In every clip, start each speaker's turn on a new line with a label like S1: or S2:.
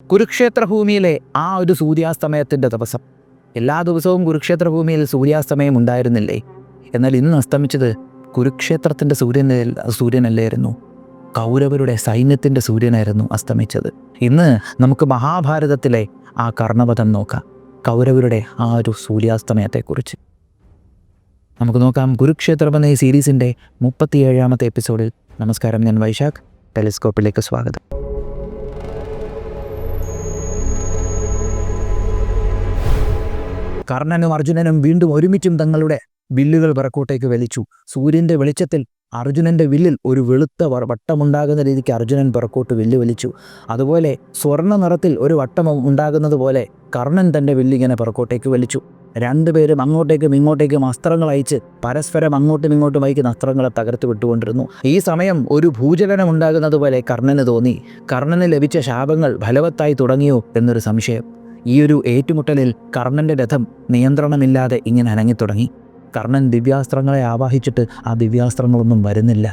S1: കുരുക്ഷേത്ര ഭൂമിയിലെ ആ ഒരു സൂര്യാസ്തമയത്തിൻ്റെ ദിവസം. എല്ലാ ദിവസവും കുരുക്ഷേത്ര ഭൂമിയിൽ സൂര്യാസ്തമയം ഉണ്ടായിരുന്നില്ലേ? എന്നാൽ ഇന്ന് അസ്തമിച്ചത് കുരുക്ഷേത്രത്തിൻ്റെ സൂര്യനല്ലായിരുന്നു, കൗരവരുടെ സൈന്യത്തിൻ്റെ സൂര്യനായിരുന്നു അസ്തമിച്ചത്. ഇന്ന് നമുക്ക് മഹാഭാരതത്തിലെ ആ കർണവധം നോക്കാം, കൗരവരുടെ ആ ഒരു സൂര്യാസ്തമയത്തെക്കുറിച്ച് നമുക്ക് നോക്കാം. കുരുക്ഷേത്രം എന്ന ഈ സീരീസിൻ്റെ 37ാമത്തെ എപ്പിസോഡിൽ. നമസ്കാരം, ഞാൻ വൈശാഖ്. ടെലിസ്കോപ്പിലേക്ക് സ്വാഗതം. കർണനും അർജുനനും വീണ്ടും ഒരുമിച്ചും തങ്ങളുടെ വില്ലുകൾ പിറക്കോട്ടേക്ക് വലിച്ചു. സൂര്യൻ്റെ വെളിച്ചത്തിൽ അർജുനൻ്റെ വില്ലിൽ ഒരു വെളുത്ത വട്ടമുണ്ടാകുന്ന രീതിക്ക് അർജുനൻ പിറക്കോട്ട് വില്ല് വലിച്ചു. അതുപോലെ സ്വർണ്ണ നിറത്തിൽ ഒരു വട്ടം ഉണ്ടാകുന്നത് പോലെ കർണൻ തൻ്റെ വില്ലിങ്ങനെ പിറക്കോട്ടേക്ക് വലിച്ചു. രണ്ടുപേരും അങ്ങോട്ടേക്കും ഇങ്ങോട്ടേക്കും അസ്ത്രങ്ങൾ അയച്ച് പരസ്പരം അങ്ങോട്ടും ഇങ്ങോട്ടും അയക്കുന്ന അസ്ത്രങ്ങളെ തകർത്ത് വിട്ടുകൊണ്ടിരുന്നു. ഈ സമയം ഒരു ഭൂചലനം ഉണ്ടാകുന്നത് പോലെ കർണന് തോന്നി. കർണന് ലഭിച്ച ശാപങ്ങൾ ഫലവത്തായി തുടങ്ങിയോ എന്നൊരു സംശയം. ഈ ഒരു ഏറ്റുമുട്ടലിൽ കർണൻ്റെ രഥം നിയന്ത്രണമില്ലാതെ ഇങ്ങനെ അനങ്ങിത്തുടങ്ങി. കർണൻ ദിവ്യാസ്ത്രങ്ങളെ ആവാഹിച്ചിട്ട് ആ ദിവ്യാസ്ത്രങ്ങളൊന്നും വരുന്നില്ല.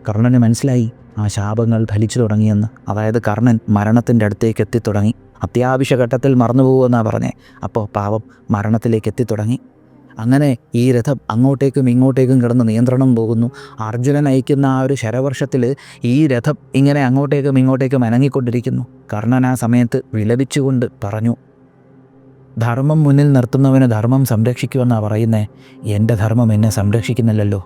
S1: കർണന് മനസ്സിലായി ആ ശാപങ്ങൾ ഫലിച്ചു തുടങ്ങിയെന്ന്. അതായത് കർണൻ മരണത്തിൻ്റെ അടുത്തേക്ക് എത്തിത്തുടങ്ങി. അത്യാവശ്യ ഘട്ടത്തിൽ മറന്നു പോകുമെന്നാണ് പറഞ്ഞത്. അപ്പോൾ പാവം മരണത്തിലേക്ക് എത്തിത്തുടങ്ങി. അങ്ങനെ ഈ രഥം അങ്ങോട്ടേക്കും ഇങ്ങോട്ടേക്കും കിടന്ന് നിയന്ത്രണം പോകുന്നു. അർജുനൻ അയക്കുന്ന ആ ഒരു ശരവർഷത്തിൽ ഈ രഥം ഇങ്ങനെ അങ്ങോട്ടേക്കും ഇങ്ങോട്ടേക്കും അനങ്ങിക്കൊണ്ടിരിക്കുന്നു. കർണൻ ആ സമയത്ത് വിലപിച്ചുകൊണ്ട് പറഞ്ഞു, ധർമ്മം മുന്നിൽ നിർത്തുന്നവന് ധർമ്മം സംരക്ഷിക്കുമെന്നാണ് പറയുന്നത്. എൻ്റെ ധർമ്മം എന്നെ സംരക്ഷിക്കുന്നില്ലല്ലോ.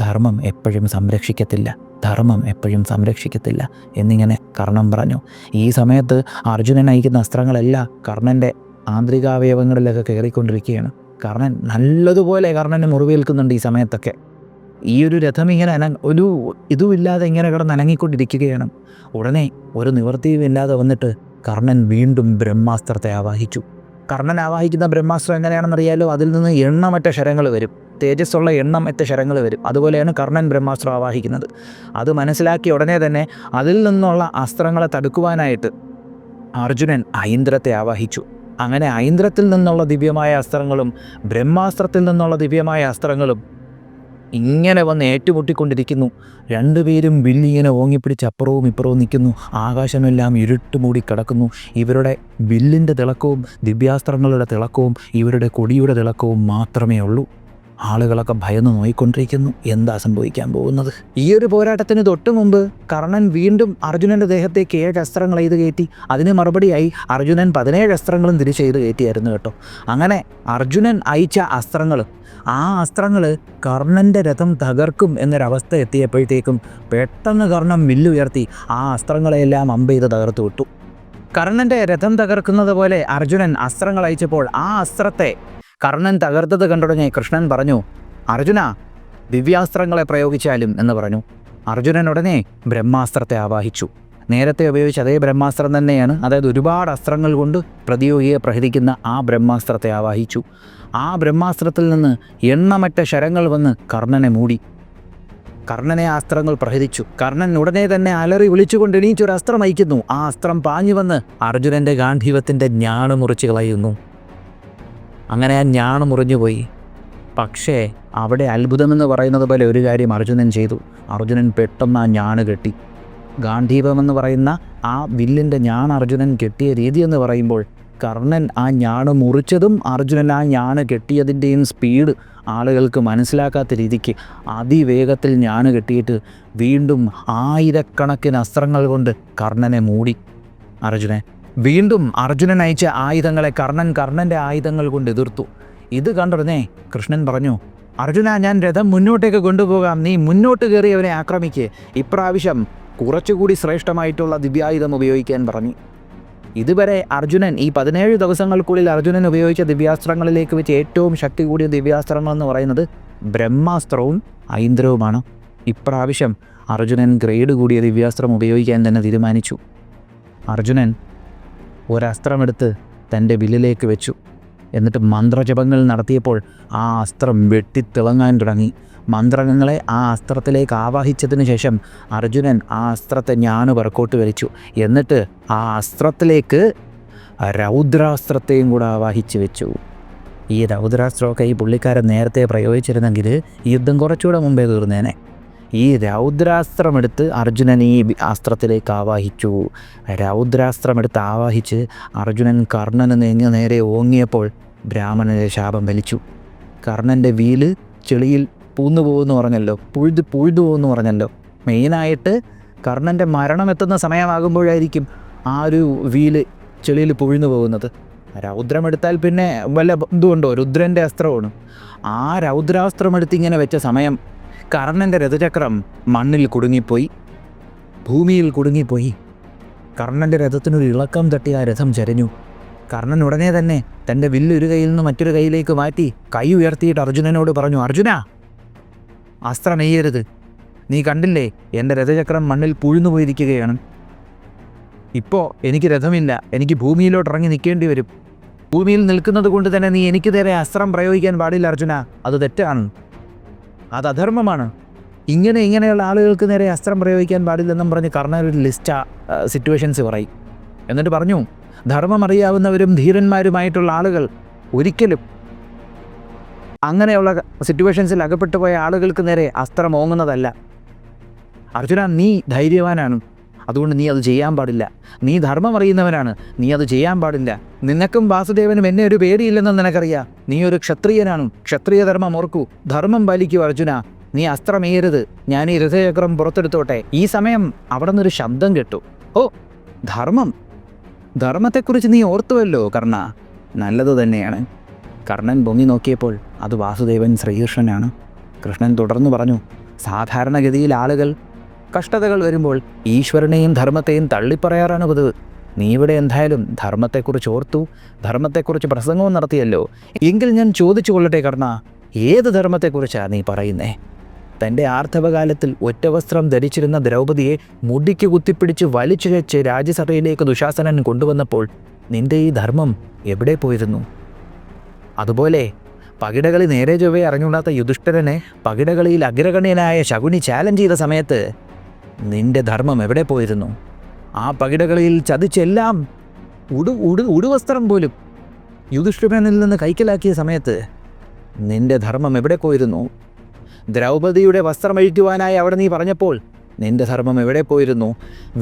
S1: ധർമ്മം എപ്പോഴും സംരക്ഷിക്കത്തില്ല, ധർമ്മം എപ്പോഴും സംരക്ഷിക്കത്തില്ല എന്നിങ്ങനെ കർണൻ പറഞ്ഞു. ഈ സമയത്ത് അർജുനൻ അയക്കുന്ന അസ്ത്രങ്ങളെല്ലാം കർണൻ്റെ ആന്തരികാവയവങ്ങളിലൊക്കെ കയറിക്കൊണ്ടിരിക്കുകയാണ്. കർണൻ നല്ലതുപോലെ കർണന് മുറിവേൽക്കുന്നുണ്ട് ഈ സമയത്തൊക്കെ. ഈ ഒരു രഥം ഇങ്ങനെ ഒരു ഇതുമില്ലാതെ ഇങ്ങനെ കിടന്ന് അനങ്ങിക്കൊണ്ടിരിക്കുകയാണ്. ഉടനെ ഒരു നിവൃത്തിയുമില്ലാതെ വന്നിട്ട് കർണൻ വീണ്ടും ബ്രഹ്മാസ്ത്രത്തെ ആവാഹിച്ചു. കർണൻ ആവാഹിക്കുന്ന ബ്രഹ്മാസ്ത്രം എങ്ങനെയാണെന്നറിയാലോ? അതിൽ നിന്ന് എണ്ണമറ്റ ശരങ്ങൾ വരും, തേജസ്സുള്ള എണ്ണമറ്റ ശരങ്ങൾ വരും. അതുപോലെയാണ് കർണൻ ബ്രഹ്മാസ്ത്രം ആവാഹിക്കുന്നത്. അത് മനസ്സിലാക്കിയ ഉടനെ തന്നെ അതിൽ നിന്നുള്ള അസ്ത്രങ്ങളെ തടുക്കുവാനായിട്ട് അർജുനൻ ഐന്ദ്രത്തെ ആവാഹിച്ചു. അങ്ങനെ ഐന്ദ്രത്തിൽ നിന്നുള്ള ദിവ്യമായ അസ്ത്രങ്ങളും ബ്രഹ്മാസ്ത്രത്തിൽ നിന്നുള്ള ദിവ്യമായ അസ്ത്രങ്ങളും ഇങ്ങനെ വന്ന് ഏറ്റുമുട്ടിക്കൊണ്ടിരിക്കുന്നു. രണ്ടുപേരും വില്ലിങ്ങനെ ഓങ്ങിപ്പിടിച്ച് അപ്പുറവും ഇപ്പുറവും നിൽക്കുന്നു. ആകാശമെല്ലാം ഇരുട്ട് മൂടി കിടക്കുന്നു. ഇവരുടെ വില്ലിൻ്റെ തിളക്കവും ദിവ്യാസ്ത്രങ്ങളുടെ തിളക്കവും ഇവരുടെ കൊടിയുടെ തിളക്കവും മാത്രമേ ഉള്ളൂ. ആളുകളൊക്കെ ഭയന്ന് നോയിക്കൊണ്ടിരിക്കുന്നു, എന്താ സംഭവിക്കാൻ പോകുന്നത്. ഈ ഒരു പോരാട്ടത്തിന് തൊട്ടു മുമ്പ് കർണൻ വീണ്ടും അർജുനൻ്റെ ദേഹത്തേക്ക് 7 അസ്ത്രങ്ങൾ എയ്ത് കയറ്റി. അതിന് മറുപടിയായി അർജുനൻ 17 അസ്ത്രങ്ങളും തിരിച്ചെയ്ത് കയറ്റിയായിരുന്നു കേട്ടോ. അങ്ങനെ അർജുനൻ അയച്ച അസ്ത്രങ്ങൾ, ആ അസ്ത്രങ്ങൾ കർണൻ്റെ രഥം തകർക്കും എന്നൊരവസ്ഥ എത്തിയപ്പോഴത്തേക്കും പെട്ടെന്ന് കർണൻ വില്ലുയർത്തി ആ അസ്ത്രങ്ങളെയെല്ലാം അമ്പെയ്ത് തകർത്തു വിട്ടു. കർണൻ്റെ രഥം തകർക്കുന്നത് പോലെ അർജുനൻ അസ്ത്രങ്ങൾ അയച്ചപ്പോൾ ആ അസ്ത്രത്തെ കർണൻ തകർത്തത് കണ്ടുടനെ കൃഷ്ണൻ പറഞ്ഞു, അർജുന, ദിവ്യാസ്ത്രങ്ങളെ പ്രയോഗിച്ചാലും എന്ന് പറഞ്ഞു. അർജുനൻ ഉടനെ ബ്രഹ്മാസ്ത്രത്തെ ആവാഹിച്ചു. നേരത്തെ ഉപയോഗിച്ച അതേ ബ്രഹ്മാസ്ത്രം തന്നെയാണ്. അതായത് ഒരുപാട് അസ്ത്രങ്ങൾ കൊണ്ട് പ്രതിയോഗിയെ പ്രഹരിക്കുന്ന ആ ബ്രഹ്മാസ്ത്രത്തെ ആവാഹിച്ചു. ആ ബ്രഹ്മാസ്ത്രത്തിൽ നിന്ന് എണ്ണമറ്റ ശരങ്ങൾ വന്ന് കർണനെ മൂടി. കർണനെ ആ അസ്ത്രങ്ങൾ പ്രഹരിച്ചു. കർണൻ ഉടനെ തന്നെ അലറി വിളിച്ചുകൊണ്ട് എണീച്ചൊരു അസ്ത്രം അയക്കുന്നു. ആ അസ്ത്രം പാഞ്ഞു വന്ന് അർജുനൻ്റെ ഗാന്ധീവത്തിൻ്റെ ഞാണ് മുറിച്ച് കളയുന്നു. അങ്ങനെ ആ ഞാണ് മുറിഞ്ഞുപോയി. പക്ഷേ അവിടെ അത്ഭുതമെന്ന് പറയുന്നത് പോലെ ഒരു കാര്യം അർജുനൻ ചെയ്തു. അർജുനൻ പെട്ടെന്ന് ആ ഞാണ് കെട്ടി. ഗാന്ധീവമെന്ന് പറയുന്ന ആ വില്ലിൻ്റെ ഞാണ് അർജുനൻ കെട്ടിയ രീതി എന്ന് പറയുമ്പോൾ കർണൻ ആ ഞാണ് മുറിച്ചതും അർജുനൻ ആ ഞാണ് കെട്ടിയതിൻ്റെയും സ്പീഡ് ആളുകൾക്ക് മനസ്സിലാക്കാത്ത രീതിക്ക് അതിവേഗത്തിൽ ഞാണ് കെട്ടിയിട്ട് വീണ്ടും ആയിരക്കണക്കിന് അസ്ത്രങ്ങൾ കൊണ്ട് കർണനെ മൂടി. വീണ്ടും അർജുനൻ അയച്ച ആയുധങ്ങളെ കർണൻ്റെ ആയുധങ്ങൾ കൊണ്ട് എതിർത്തു. ഇത് കണ്ടുടനെ കൃഷ്ണൻ പറഞ്ഞു, അർജുന, ഞാൻ രഥം മുന്നോട്ടേക്ക് കൊണ്ടുപോകാം, നീ മുന്നോട്ട് കയറി അവനെ ആക്രമിക്കുക. ഇപ്രാവശ്യം കുറച്ചുകൂടി ശ്രേഷ്ഠമായിട്ടുള്ള ദിവ്യായുധം ഉപയോഗിക്കാൻ പറഞ്ഞു. ഇതുവരെ അർജുനൻ ഈ 17 ദിവസങ്ങൾക്കുള്ളിൽ അർജുനൻ ഉപയോഗിച്ച ദിവ്യാസ്ത്രങ്ങളിലേക്ക് വെച്ച് ഏറ്റവും ശക്തി കൂടിയ ദിവ്യാസ്ത്രങ്ങൾ എന്ന് പറയുന്നത് ബ്രഹ്മാസ്ത്രവും ഐന്ദ്രവുമാണ്. ഇപ്രാവശ്യം അർജുനൻ ഗ്രേഡ് കൂടിയ ദിവ്യാസ്ത്രം ഉപയോഗിക്കാൻ തന്നെ തീരുമാനിച്ചു. അർജുനൻ ഒരസ്ത്രമെടുത്ത് തൻ്റെ വില്ലിലേക്ക് വെച്ചു. എന്നിട്ട് മന്ത്രജപങ്ങൾ നടത്തിയപ്പോൾ ആ അസ്ത്രം വെട്ടിത്തിളങ്ങാൻ തുടങ്ങി. മന്ത്രങ്ങളെ ആ അസ്ത്രത്തിലേക്ക് ആവാഹിച്ചതിന് ശേഷം അർജുനൻ ആ അസ്ത്രത്തെ ഞാണ് പുറക്കോട്ട് വലിച്ചു. എന്നിട്ട് ആ അസ്ത്രത്തിലേക്ക് രൗദ്രാസ്ത്രത്തെയും കൂടെ ആവാഹിച്ച് വെച്ചു. ഈ രൗദ്രാസ്ത്രമൊക്കെ ഈ പുള്ളിക്കാരൻ നേരത്തെ പ്രയോഗിച്ചിരുന്നെങ്കിൽ യുദ്ധം കുറച്ചുകൂടെ മുമ്പേ തീർന്നേനെ. ഈ രൗദ്രാസ്ത്രമെടുത്ത് അർജുനൻ ഈ അസ്ത്രത്തിലേക്ക് ആവാഹിച്ചു. രൗദ്രാസ്ത്രമെടുത്ത് ആവാഹിച്ച് അർജുനൻ കർണന് നേരെ ഓങ്ങിയപ്പോൾ ബ്രാഹ്മണൻ്റെ ശാപം വലിച്ചു. കർണൻ്റെ വീല് ചെളിയിൽ പൂന്നു പോകുമെന്ന് പറഞ്ഞല്ലോ, പുഴുതു പോകുമെന്ന് പറഞ്ഞല്ലോ. മെയിനായിട്ട് കർണൻ്റെ മരണം എത്തുന്ന സമയമാകുമ്പോഴായിരിക്കും ആ ഒരു വീല് ചെളിയിൽ പുഴുന്നു പോകുന്നത്. രൗദ്രമെടുത്താൽ പിന്നെ വല്ല ഇതുകൊണ്ടോ, രുദ്രൻ്റെ അസ്ത്രമാണ്. ആ രൗദ്രാസ്ത്രമെടുത്ത് ഇങ്ങനെ വെച്ച സമയം കർണൻ്റെ രഥചക്രം മണ്ണിൽ കുടുങ്ങിപ്പോയി, ഭൂമിയിൽ കുടുങ്ങിപ്പോയി. കർണൻ്റെ രഥത്തിനൊരു ഇളക്കം തട്ടി ആ രഥം ചരിഞ്ഞു. കർണൻ ഉടനെ തന്നെ തൻ്റെ വില്ല് ഒരു കയ്യിൽ നിന്ന് മറ്റൊരു കയ്യിലേക്ക് മാറ്റി കൈ ഉയർത്തിയിട്ട് അർജുനനോട് പറഞ്ഞു, അർജുന, അസ്ത്രം നെയ്യരുത്. നീ കണ്ടില്ലേ, എൻ്റെ രഥചക്രം മണ്ണിൽ പുഴുന്നു പോയിരിക്കുകയാണ്. ഇപ്പോൾ എനിക്ക് രഥമില്ല, എനിക്ക് ഭൂമിയിലോട്ട് ഇറങ്ങി നിൽക്കേണ്ടി വരും. ഭൂമിയിൽ നിൽക്കുന്നത് കൊണ്ട് തന്നെ നീ എനിക്ക് നേരെ അസ്ത്രം പ്രയോഗിക്കാൻ പാടില്ല അർജുന, അത് തെറ്റാണ്, അത് അധർമ്മമാണ്. ഇങ്ങനെയുള്ള ആളുകൾക്ക് നേരെ അസ്ത്രം പ്രയോഗിക്കാൻ പാടില്ലെന്നും പറഞ്ഞ് കർണൻ ഒരു ലിസ്റ്റ് സിറ്റുവേഷൻസ് പറയും. എന്നിട്ട് പറഞ്ഞു, ധർമ്മം അറിയാവുന്നവരും ധീരന്മാരുമായിട്ടുള്ള ആളുകൾ ഒരിക്കലും അങ്ങനെയുള്ള സിറ്റുവേഷൻസിൽ അകപ്പെട്ടു പോയ ആളുകൾക്ക് നേരെ അസ്ത്രം ഓങ്ങുന്നതല്ല. അർജുന, നീ ധൈര്യവാനാണ്, അതുകൊണ്ട് നീ അത് ചെയ്യാൻ പാടില്ല. നീ ധർമ്മം അറിയുന്നവനാണ്, നീ അത് ചെയ്യാൻ പാടില്ല. നിനക്കും വാസുദേവനും എന്നെ ഒരു പേടിയില്ലെന്ന് നിനക്കറിയാം. നീ ഒരു ക്ഷത്രിയനാണ്, ക്ഷത്രിയ ധർമ്മം ഓർക്കൂ, ധർമ്മം പാലിക്കൂ അർജുന, നീ അസ്ത്രമേയരുത്, ഞാൻ ഈ രഥചക്രം പുറത്തെടുത്തോട്ടെ. ഈ സമയം അവിടെ നിന്നൊരു ശബ്ദം കേട്ടു. ഓ, ധർമ്മത്തെക്കുറിച്ച് നീ ഓർത്തുവല്ലോ കർണ, നല്ലത് തന്നെയാണ്. കർണൻ പൊങ്ങി നോക്കിയപ്പോൾ അത് വാസുദേവൻ ശ്രീകൃഷ്ണനാണ്. കൃഷ്ണൻ തുടർന്നു പറഞ്ഞു, സാധാരണഗതിയിൽ ആളുകൾ കഷ്ടതകൾ വരുമ്പോൾ ഈശ്വരനെയും ധർമ്മത്തെയും തള്ളിപ്പറയാറാണ് പതിവ്. നീ ഇവിടെ എന്തായാലും ധർമ്മത്തെക്കുറിച്ച് ഓർത്തു, ധർമ്മത്തെക്കുറിച്ച് പ്രസംഗവും നടത്തിയല്ലോ. എങ്കിൽ ഞാൻ ചോദിച്ചു കൊള്ളട്ടെ കർണ, ഏത് ധർമ്മത്തെക്കുറിച്ചാണ് നീ പറയുന്നേ? തൻ്റെ ആർത്തവകാലത്തിൽ ഒറ്റവസ്ത്രം ധരിച്ചിരുന്ന ദ്രൗപദിയെ മുടിക്ക് കുത്തിപ്പിടിച്ച് വലിച്ചുവെച്ച് രാജ്യസഭയിലേക്ക് ദുശാസനൻ കൊണ്ടുവന്നപ്പോൾ നിന്റെ ഈ ധർമ്മം എവിടെ പോയിരുന്നു? അതുപോലെ പകിടകളി നേരെ ചൊവ്വേ അറിഞ്ഞുകൂടാത്ത യുധിഷ്ഠിരനെ പകിടകളിയിൽ അഗ്രഗണ്യനായ ശകുനി ചാലഞ്ച് ചെയ്ത സമയത്ത് നിന്റെ ധർമ്മം എവിടെ പോയിരുന്നു? ആ പകിടകളിയിൽ ചതിച്ചെല്ലാം ഉടുവസ്ത്രം പോലും യുധിഷ്ഠിരനിൽ നിന്ന് കൈക്കലാക്കിയ സമയത്ത് നിന്റെ ധർമ്മം എവിടെ പോയിരുന്നു? ദ്രൗപദിയുടെ വസ്ത്രം അഴിക്കുവാനായി അവിടെ നീ പറഞ്ഞപ്പോൾ നിന്റെ ധർമ്മം എവിടെ പോയിരുന്നു?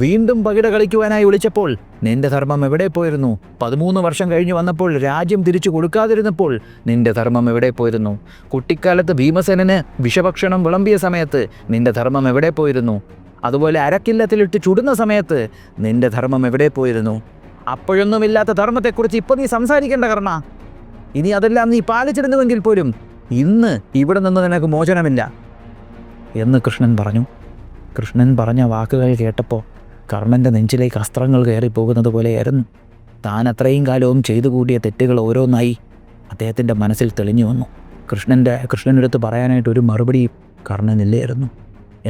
S1: വീണ്ടും പകിട കളിക്കുവാനായി വിളിച്ചപ്പോൾ നിന്റെ ധർമ്മം എവിടെ പോയിരുന്നു? 13 വർഷം കഴിഞ്ഞ് വന്നപ്പോൾ രാജ്യം തിരിച്ചു കൊടുക്കാതിരുന്നപ്പോൾ നിന്റെ ധർമ്മം എവിടെ പോയിരുന്നു? കുട്ടിക്കാലത്ത് ഭീമസേനന് വിഷഭക്ഷണം വിളമ്പിയ സമയത്ത് നിന്റെ ധർമ്മം എവിടെ പോയിരുന്നു? അതുപോലെ അരക്കില്ലത്തിലിട്ട് ചുടുന്ന സമയത്ത് നിന്റെ ധർമ്മം എവിടെ പോയിരുന്നു? അപ്പോഴൊന്നുമില്ലാത്ത ധർമ്മത്തെക്കുറിച്ച് ഇപ്പോൾ നീ സംസാരിക്കേണ്ട കർണ. ഇനി അതെല്ലാം നീ പാലിച്ചിരുന്നുവെങ്കിൽ പോലും ഇന്ന് ഇവിടെ നിന്ന് നിനക്ക് മോചനമില്ല എന്ന് കൃഷ്ണൻ പറഞ്ഞു. കൃഷ്ണൻ പറഞ്ഞ വാക്കുകൾ കേട്ടപ്പോൾ കർണൻ്റെ നെഞ്ചിലേക്ക് അസ്ത്രങ്ങൾ കയറിപ്പോകുന്നത് പോലെയായിരുന്നു. താൻ അത്രയും കാലവും ചെയ്തു കൂട്ടിയ തെറ്റുകൾ ഓരോന്നായി അദ്ദേഹത്തിൻ്റെ മനസ്സിൽ തെളിഞ്ഞു വന്നു. കൃഷ്ണനടുത്ത് പറയാനായിട്ട് ഒരു മറുപടി കർണനില്ലായിരുന്നു.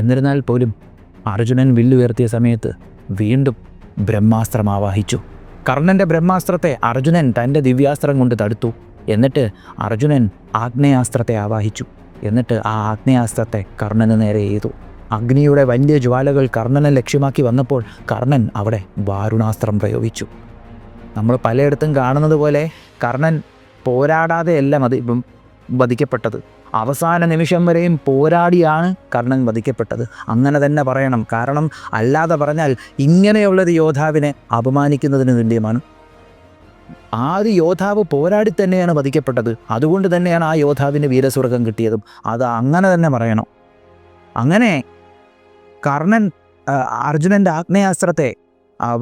S1: എന്നിരുന്നാൽ പോലും അർജുനൻ വില്ലുയർത്തിയ സമയത്ത് വീണ്ടും ബ്രഹ്മാസ്ത്രം ആവാഹിച്ചു. കർണൻ്റെ ബ്രഹ്മാസ്ത്രത്തെ അർജുനൻ തൻ്റെ ദിവ്യാസ്ത്രം കൊണ്ട് തടുത്തു. എന്നിട്ട് അർജുനൻ ആഗ്നേയാസ്ത്രത്തെ ആവാഹിച്ചു. എന്നിട്ട് ആ ആഗ്നേയാസ്ത്രത്തെ കർണന് നേരെ എയ്തു. അഗ്നിയുടെ വലിയ ജ്വാലകൾ കർണനെ ലക്ഷ്യമാക്കി വന്നപ്പോൾ കർണൻ അവിടെ വാരുണാസ്ത്രം പ്രയോഗിച്ചു. നമ്മൾ പലയിടത്തും കാണുന്നത് പോലെ കർണൻ പോരാടാതെയല്ല വധിക്കപ്പെട്ടത്. അവസാന നിമിഷം വരെയും പോരാടിയാണ് കർണൻ വധിക്കപ്പെട്ടത്. അങ്ങനെ തന്നെ പറയണം. കാരണം അല്ലാതെ പറഞ്ഞാൽ ഇങ്ങനെയുള്ളൊരു യോദ്ധാവിനെ അപമാനിക്കുന്നതിന് തുല്യമാണ്. ആ ഒരു യോദ്ധാവ് പോരാടി തന്നെയാണ് വധിക്കപ്പെട്ടത്. അതുകൊണ്ട് തന്നെയാണ് ആ യോദ്ധാവിന് വീരസ്വർഗം കിട്ടിയതും. അത് അങ്ങനെ തന്നെ പറയണം. അങ്ങനെ കർണൻ അർജുനൻ്റെ ആഗ്നേയാസ്ത്രത്തെ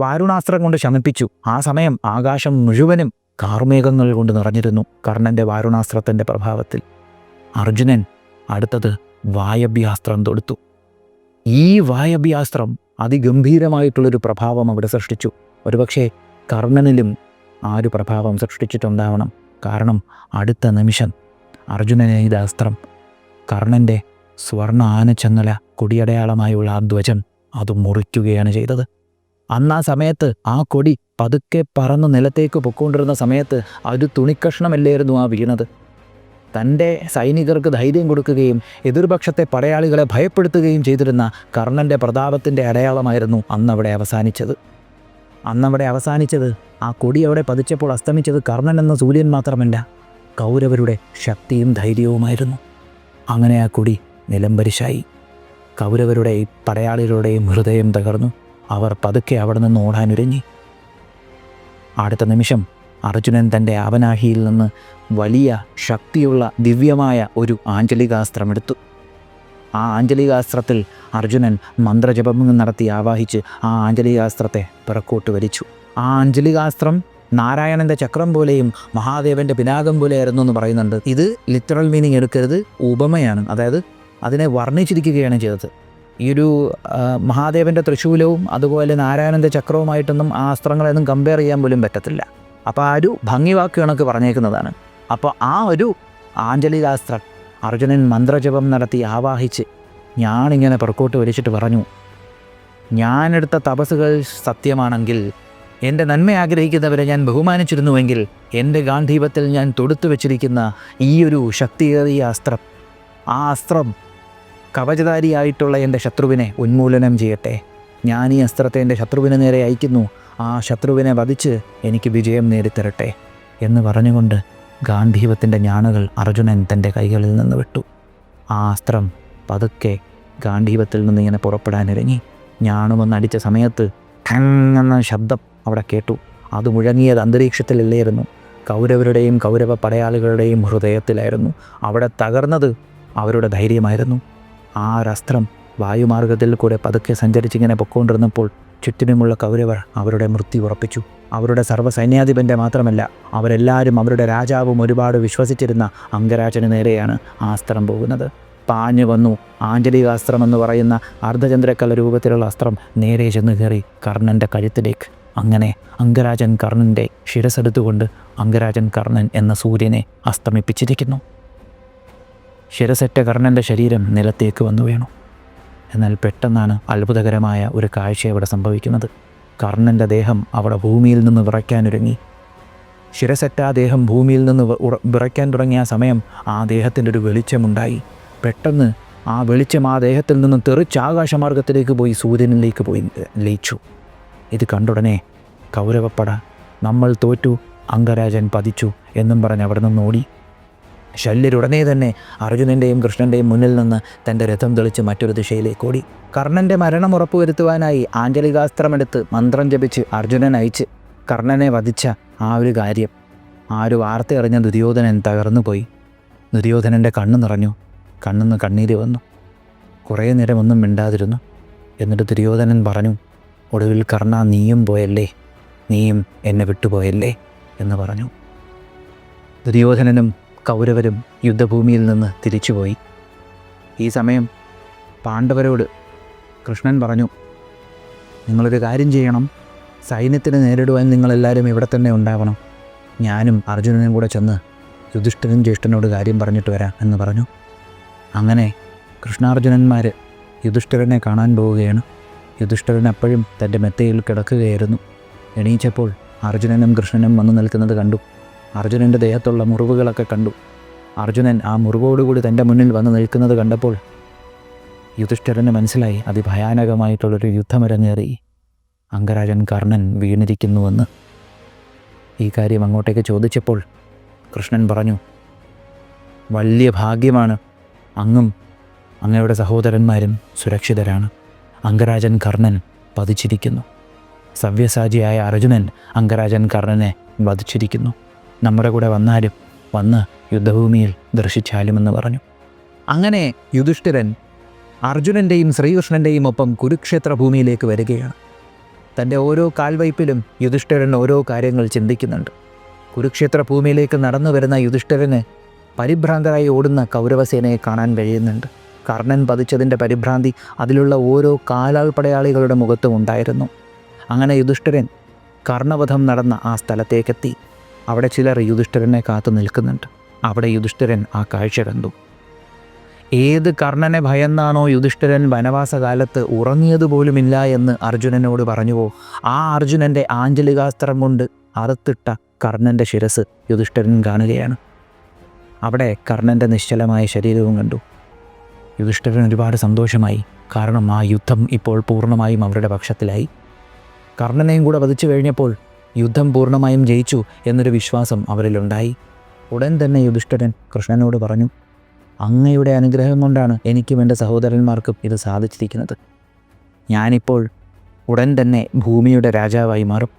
S1: വാരുണാസ്ത്രം കൊണ്ട് ശമിപ്പിച്ചു. ആ സമയം ആകാശം മുഴുവനും കാർമേഘങ്ങൾ കൊണ്ട് നിറഞ്ഞിരുന്നു കർണൻ്റെ വാരുണാസ്ത്രത്തിൻ്റെ പ്രഭാവത്തിൽ. അർജുനൻ അടുത്തത് വായഭ്യാസ്ത്രം തൊടുത്തു. ഈ വായഭ്യാസ്ത്രം അതിഗംഭീരമായിട്ടുള്ളൊരു പ്രഭാവം അവിടെ സൃഷ്ടിച്ചു. ഒരുപക്ഷെ കർണനിലും ആ ഒരു പ്രഭാവം സൃഷ്ടിച്ചിട്ടുണ്ടാവണം. കാരണം അടുത്ത നിമിഷം അർജുനനെ ഈ അസ്ത്രം കർണൻ്റെ സ്വർണ്ണ ആനച്ചങ്ങല കൊടിയടയാളമായുള്ള ആ ധ്വജം അത് മുറിക്കുകയാണ് ചെയ്തത്. അന്ന് ആ സമയത്ത് ആ കൊടി പതുക്കെ പറന്ന് നിലത്തേക്ക് പൊക്കൊണ്ടിരുന്ന സമയത്ത് ഒരു തുണിക്കഷ്ണമല്ലായിരുന്നു ആ വീണത്. തൻ്റെ സൈനികർക്ക് ധൈര്യം കൊടുക്കുകയും എതിർപക്ഷത്തെ പടയാളികളെ ഭയപ്പെടുത്തുകയും ചെയ്തിരുന്ന കർണൻ്റെ പ്രതാപത്തിൻ്റെ അടയാളമായിരുന്നു അന്നവിടെ അവസാനിച്ചത്. ആ കൊടി അവിടെ പതിച്ചപ്പോൾ അസ്തമിച്ചത് കർണൻ എന്ന സൂര്യൻ മാത്രമല്ല, കൗരവരുടെ ശക്തിയും ധൈര്യവുമായിരുന്നു. അങ്ങനെ ആ കൊടി നിലംപരിശായി. കൗരവരുടെയും പടയാളികളുടെയും ഹൃദയം തകർന്നു. അവർ പതുക്കെ അവിടെ നിന്ന് ഓടാനൊരുങ്ങി. അടുത്ത നിമിഷം അർജുനൻ തൻ്റെ ആവനാഹിയിൽ നിന്ന് വലിയ ശക്തിയുള്ള ദിവ്യമായ ഒരു ആഞ്ജലികാസ്ത്രമെടുത്തു. ആ ആഞ്ജലികാസ്ത്രത്തിൽ അർജുനൻ മന്ത്രജപം നടത്തി ആവാഹിച്ച് ആ ആഞ്ജലികാസ്ത്രത്തെ പിറക്കോട്ട് വലിച്ചു. ആ ആഞ്ജലികാസ്ത്രം നാരായണൻ്റെ ചക്രം പോലെയും മഹാദേവൻ്റെ പിനാകം പോലെയായിരുന്നു എന്ന് പറയുന്നുണ്ട്. ഇത് ലിറ്ററൽ മീനിങ് എടുക്കരുത്, ഉപമയാണ്. അതായത് അതിനെ വർണ്ണിച്ചിരിക്കുകയാണ് ചെയ്തത്. ഈ ഒരു മഹാദേവൻ്റെ തൃശൂലവും അതുപോലെ നാരായണൻ്റെ ചക്രവുമായിട്ടൊന്നും ആ അസ്ത്രങ്ങളെയൊന്നും കമ്പയർ ചെയ്യാൻ പോലും പറ്റത്തില്ല. അപ്പോൾ ആ ഒരു ഭംഗിവാക്ക് കണക്ക് പറഞ്ഞേക്കുന്നതാണ്. അപ്പോൾ ആ ഒരു ആഞ്ജലികാസ്ത്രം അർജുനൻ മന്ത്രജപം നടത്തി ആവാഹിച്ച് ഞാനിങ്ങനെ പുറക്കോട്ട് വലിച്ചിട്ട് പറഞ്ഞു, ഞാനെടുത്ത തപസ്സുകൾ സത്യമാണെങ്കിൽ, എൻ്റെ നന്മ ആഗ്രഹിക്കുന്നവരെ ഞാൻ ബഹുമാനിച്ചിരുന്നുവെങ്കിൽ, എൻ്റെ ഗാന്ധീപത്തിൽ ഞാൻ തൊടുത്തു വച്ചിരിക്കുന്ന ഈ ഒരു ശക്തിയേറിയ അസ്ത്രം, ആ അസ്ത്രം കവചധാരിയായിട്ടുള്ള എൻ്റെ ശത്രുവിനെ ഉന്മൂലനം ചെയ്യട്ടെ. ഞാൻ ഈ അസ്ത്രത്തെ എൻ്റെ ശത്രുവിന് നേരെ അയക്കുന്നു. ആ ശത്രുവിനെ വധിച്ച് എനിക്ക് വിജയം നേടിത്തരട്ടെ എന്ന് പറഞ്ഞുകൊണ്ട് ഗാന്ധീപത്തിൻ്റെ ഞാണുകൾ അർജുനൻ തൻ്റെ കൈകളിൽ നിന്ന് വിട്ടു. ആ അസ്ത്രം പതുക്കെ ഗാന്ധീപത്തിൽ നിന്ന് ഇങ്ങനെ പുറപ്പെടാനിറങ്ങി. ഞാണുമൊന്നടിച്ച സമയത്ത് എന്ന ശബ്ദം അവിടെ കേട്ടു. അത് മുഴങ്ങിയത് അന്തരീക്ഷത്തിലല്ലായിരുന്നു, കൗരവരുടെയും കൗരവ പടയാളികളുടെയും ഹൃദയത്തിലായിരുന്നു. അവിടെ തകർന്നത് അവരുടെ ധൈര്യമായിരുന്നു. ആ ഒരസ്ത്രം വായുമാർഗത്തിൽ കൂടെ പതുക്കെ സഞ്ചരിച്ചിങ്ങനെ പൊക്കോണ്ടിരുന്നപ്പോൾ ചുറ്റിനുമുള്ള കൗരവർ അവരുടെ മൃത്യു ഉറപ്പിച്ചു. അവരുടെ സർവ്വസൈന്യാധിപൻ്റെ മാത്രമല്ല, അവരെല്ലാവരും അവരുടെ രാജാവും ഒരുപാട് വിശ്വസിച്ചിരുന്ന അംഗരാജന് നേരെയാണ് ആ അസ്ത്രം പോകുന്നത്. പാഞ്ഞു വന്നു. ആഞ്ജലികാസ്ത്രം എന്ന് പറയുന്ന അർദ്ധചന്ദ്രക്കല രൂപത്തിലുള്ള അസ്ത്രം നേരെ ചെന്ന് കയറി കർണൻ്റെ കഴുത്തിലേക്ക്. അങ്ങനെ അംഗരാജൻ കർണൻ്റെ ശിരസെടുത്തുകൊണ്ട് അംഗരാജൻ കർണൻ എന്ന സൂര്യനെ അസ്തമിപ്പിച്ചിരിക്കുന്നു. ശിരസെറ്റ കർണൻ്റെ ശരീരം നിലത്തേക്ക് വന്നു വീണു. എന്നാൽ പെട്ടെന്നാണ് അത്ഭുതകരമായ ഒരു കാഴ്ച ഇവിടെ സംഭവിക്കുന്നത്. കർണൻ്റെ ദേഹം അവിടെ ഭൂമിയിൽ നിന്ന് വിറയ്ക്കാനൊരുങ്ങി. ശിരസെറ്റ ആ ദേഹം ഭൂമിയിൽ നിന്ന് വിറയ്ക്കാൻ തുടങ്ങിയ സമയം ആ ദേഹത്തിൻ്റെ ഒരു വെളിച്ചമുണ്ടായി. പെട്ടെന്ന് ആ വെളിച്ചം ആ ദേഹത്തിൽ നിന്ന് തെറിച്ച് ആകാശമാർഗത്തിലേക്ക് പോയി സൂര്യനിലേക്ക് പോയി ലയിച്ചു. ഇത് കണ്ടുടനെ കൗരവപ്പട നമ്മൾ തോറ്റു, അംഗരാജൻ പതിച്ചു എന്നും പറഞ്ഞ് അവിടെ നിന്ന് ഓടി. ശല്യരുടനെ തന്നെ അർജുനൻ്റെയും കൃഷ്ണൻ്റെയും മുന്നിൽ നിന്ന് തൻ്റെ രഥം തെളിച്ച് മറ്റൊരു ദിശയിലേക്ക് ഓടി. കർണൻ്റെ മരണം ഉറപ്പുവരുത്തുവാനായി ആഞ്ജലികാസ്ത്രമെടുത്ത് മന്ത്രം ജപിച്ച് അർജുനൻ അയച്ച് കർണനെ വധിച്ച ആ ഒരു കാര്യം, ആ ഒരു വാർത്ത അറിഞ്ഞ ദുര്യോധനൻ തകർന്നു പോയി. ദുര്യോധനൻ്റെ കണ്ണ് നിറഞ്ഞു, കണ്ണിന്ന് കണ്ണീര് വന്നു. കുറേ നേരം ഒന്നും മിണ്ടാതിരുന്നു. എന്നിട്ട് ദുര്യോധനൻ പറഞ്ഞു, ഒടുവിൽ കർണ നീയും പോയല്ലേ, നീയും എന്നെ വിട്ടുപോയല്ലേ എന്ന് പറഞ്ഞു. ദുര്യോധനനും കൗരവരും യുദ്ധഭൂമിയിൽ നിന്ന് തിരിച്ചുപോയി. ഈ സമയം പാണ്ഡവരോട് കൃഷ്ണൻ പറഞ്ഞു, നിങ്ങളൊരു കാര്യം ചെയ്യണം, സൈന്യത്തിന് നേരിടുവാൻ നിങ്ങളെല്ലാവരും ഇവിടെ തന്നെ ഉണ്ടാവണം. ഞാനും അർജുനനും കൂടെ ചെന്ന് യുധിഷ്ഠിരൻ ജ്യേഷ്ഠനോട് കാര്യം പറഞ്ഞിട്ട് വരാം എന്ന് പറഞ്ഞു. അങ്ങനെ കൃഷ്ണാർജുനന്മാർ യുധിഷ്ഠിരനെ കാണാൻ പോവുകയാണ്. യുധിഷ്ഠിരൻ അപ്പോഴും തൻ്റെ മെത്തയിൽ കിടക്കുകയായിരുന്നു. എണീച്ചപ്പോൾ അർജുനനും കൃഷ്ണനും വന്നു നിൽക്കുന്നത് കണ്ടു. അർജുനൻ്റെ ദേഹത്തുള്ള മുറിവുകളൊക്കെ കണ്ടു. അർജുനൻ ആ മുറിവോടുകൂടി തൻ്റെ മുന്നിൽ വന്ന് നിൽക്കുന്നത് കണ്ടപ്പോൾ യുധിഷ്ഠിരന് മനസ്സിലായി അതിഭയാനകമായിട്ടുള്ളൊരു യുദ്ധമരങ്ങേറി. അംഗരാജൻ കർണൻ വീണിരിക്കുന്നുവെന്ന്. ഈ കാര്യം അങ്ങോട്ടേക്ക് ചോദിച്ചപ്പോൾ കൃഷ്ണൻ പറഞ്ഞു, വലിയ ഭാഗ്യമാണ്, അങ്ങും അങ്ങയുടെ സഹോദരന്മാരും സുരക്ഷിതരാണ്. അംഗരാജൻ കർണൻ പതിച്ചിരിക്കുന്നു. സവ്യസാചിയായ അർജുനൻ അംഗരാജൻ കർണനെ വധിച്ചിരിക്കുന്നു. നമ്മുടെ കൂടെ വന്നാലും വന്ന് യുദ്ധഭൂമിയിൽ ദർശിച്ചാലുമെന്ന് പറഞ്ഞു. അങ്ങനെ യുധിഷ്ഠിരൻ അർജുനൻ്റെയും ശ്രീകൃഷ്ണൻ്റെയും ഒപ്പം കുരുക്ഷേത്ര ഭൂമിയിലേക്ക് വരികയാണ്. തൻ്റെ ഓരോ കാൽവയ്പിലും യുധിഷ്ഠിരൻ ഓരോ കാര്യങ്ങൾ ചിന്തിക്കുന്നുണ്ട്. കുരുക്ഷേത്ര ഭൂമിയിലേക്ക് നടന്നു വരുന്ന യുധിഷ്ഠിരന് പരിഭ്രാന്തരായി ഓടുന്ന കൗരവസേനയെ കാണാൻ കഴിയുന്നുണ്ട്. കർണൻ പതിച്ചതിൻ്റെ പരിഭ്രാന്തി അതിലുള്ള ഓരോ കാലാൾ പടയാളികളുടെ മുഖത്തും ഉണ്ടായിരുന്നു. അങ്ങനെ യുധിഷ്ഠിരൻ കർണവധം നടന്ന ആ സ്ഥലത്തേക്കെത്തി. അവിടെ ചിലർ യുധിഷ്ഠിരനെ കാത്തു നിൽക്കുന്നുണ്ട്. അവിടെ യുധിഷ്ഠിരൻ ആ കാഴ്ച കണ്ടു. ഏത് കർണനെ ഭയന്നാണോ യുധിഷ്ഠിരൻ വനവാസകാലത്ത് ഉറങ്ങിയതുപോലുമില്ല എന്ന് അർജുനനോട് പറഞ്ഞുവോ, ആ അർജുനൻ്റെ ആഞ്ജലികാസ്ത്രം കൊണ്ട് അറുത്തിട്ട കർണൻ്റെ ശിരസ് യുധിഷ്ഠിരൻ കാണുകയാണ്. അവിടെ കർണൻ്റെ നിശ്ചലമായ ശരീരവും കണ്ടു. യുധിഷ്ഠിരൻ ഒരുപാട് സന്തോഷമായി. കാരണം ആ യുദ്ധം ഇപ്പോൾ പൂർണ്ണമായും അവരുടെ പക്ഷത്തിലായി. കർണനെയും കൂടെ വധിച്ചു കഴിഞ്ഞപ്പോൾ യുദ്ധം പൂർണ്ണമായും ജയിച്ചു എന്നൊരു വിശ്വാസം അവരിലുണ്ടായി. ഉടൻ തന്നെ യുധിഷ്ഠിരൻ കൃഷ്ണനോട് പറഞ്ഞു, അങ്ങയുടെ അനുഗ്രഹം കൊണ്ടാണ് എനിക്കും എൻ്റെ സഹോദരന്മാർക്കും ഇത് സാധിച്ചിരിക്കുന്നത്. ഞാനിപ്പോൾ ഉടൻ തന്നെ ഭൂമിയുടെ രാജാവായി മാറും.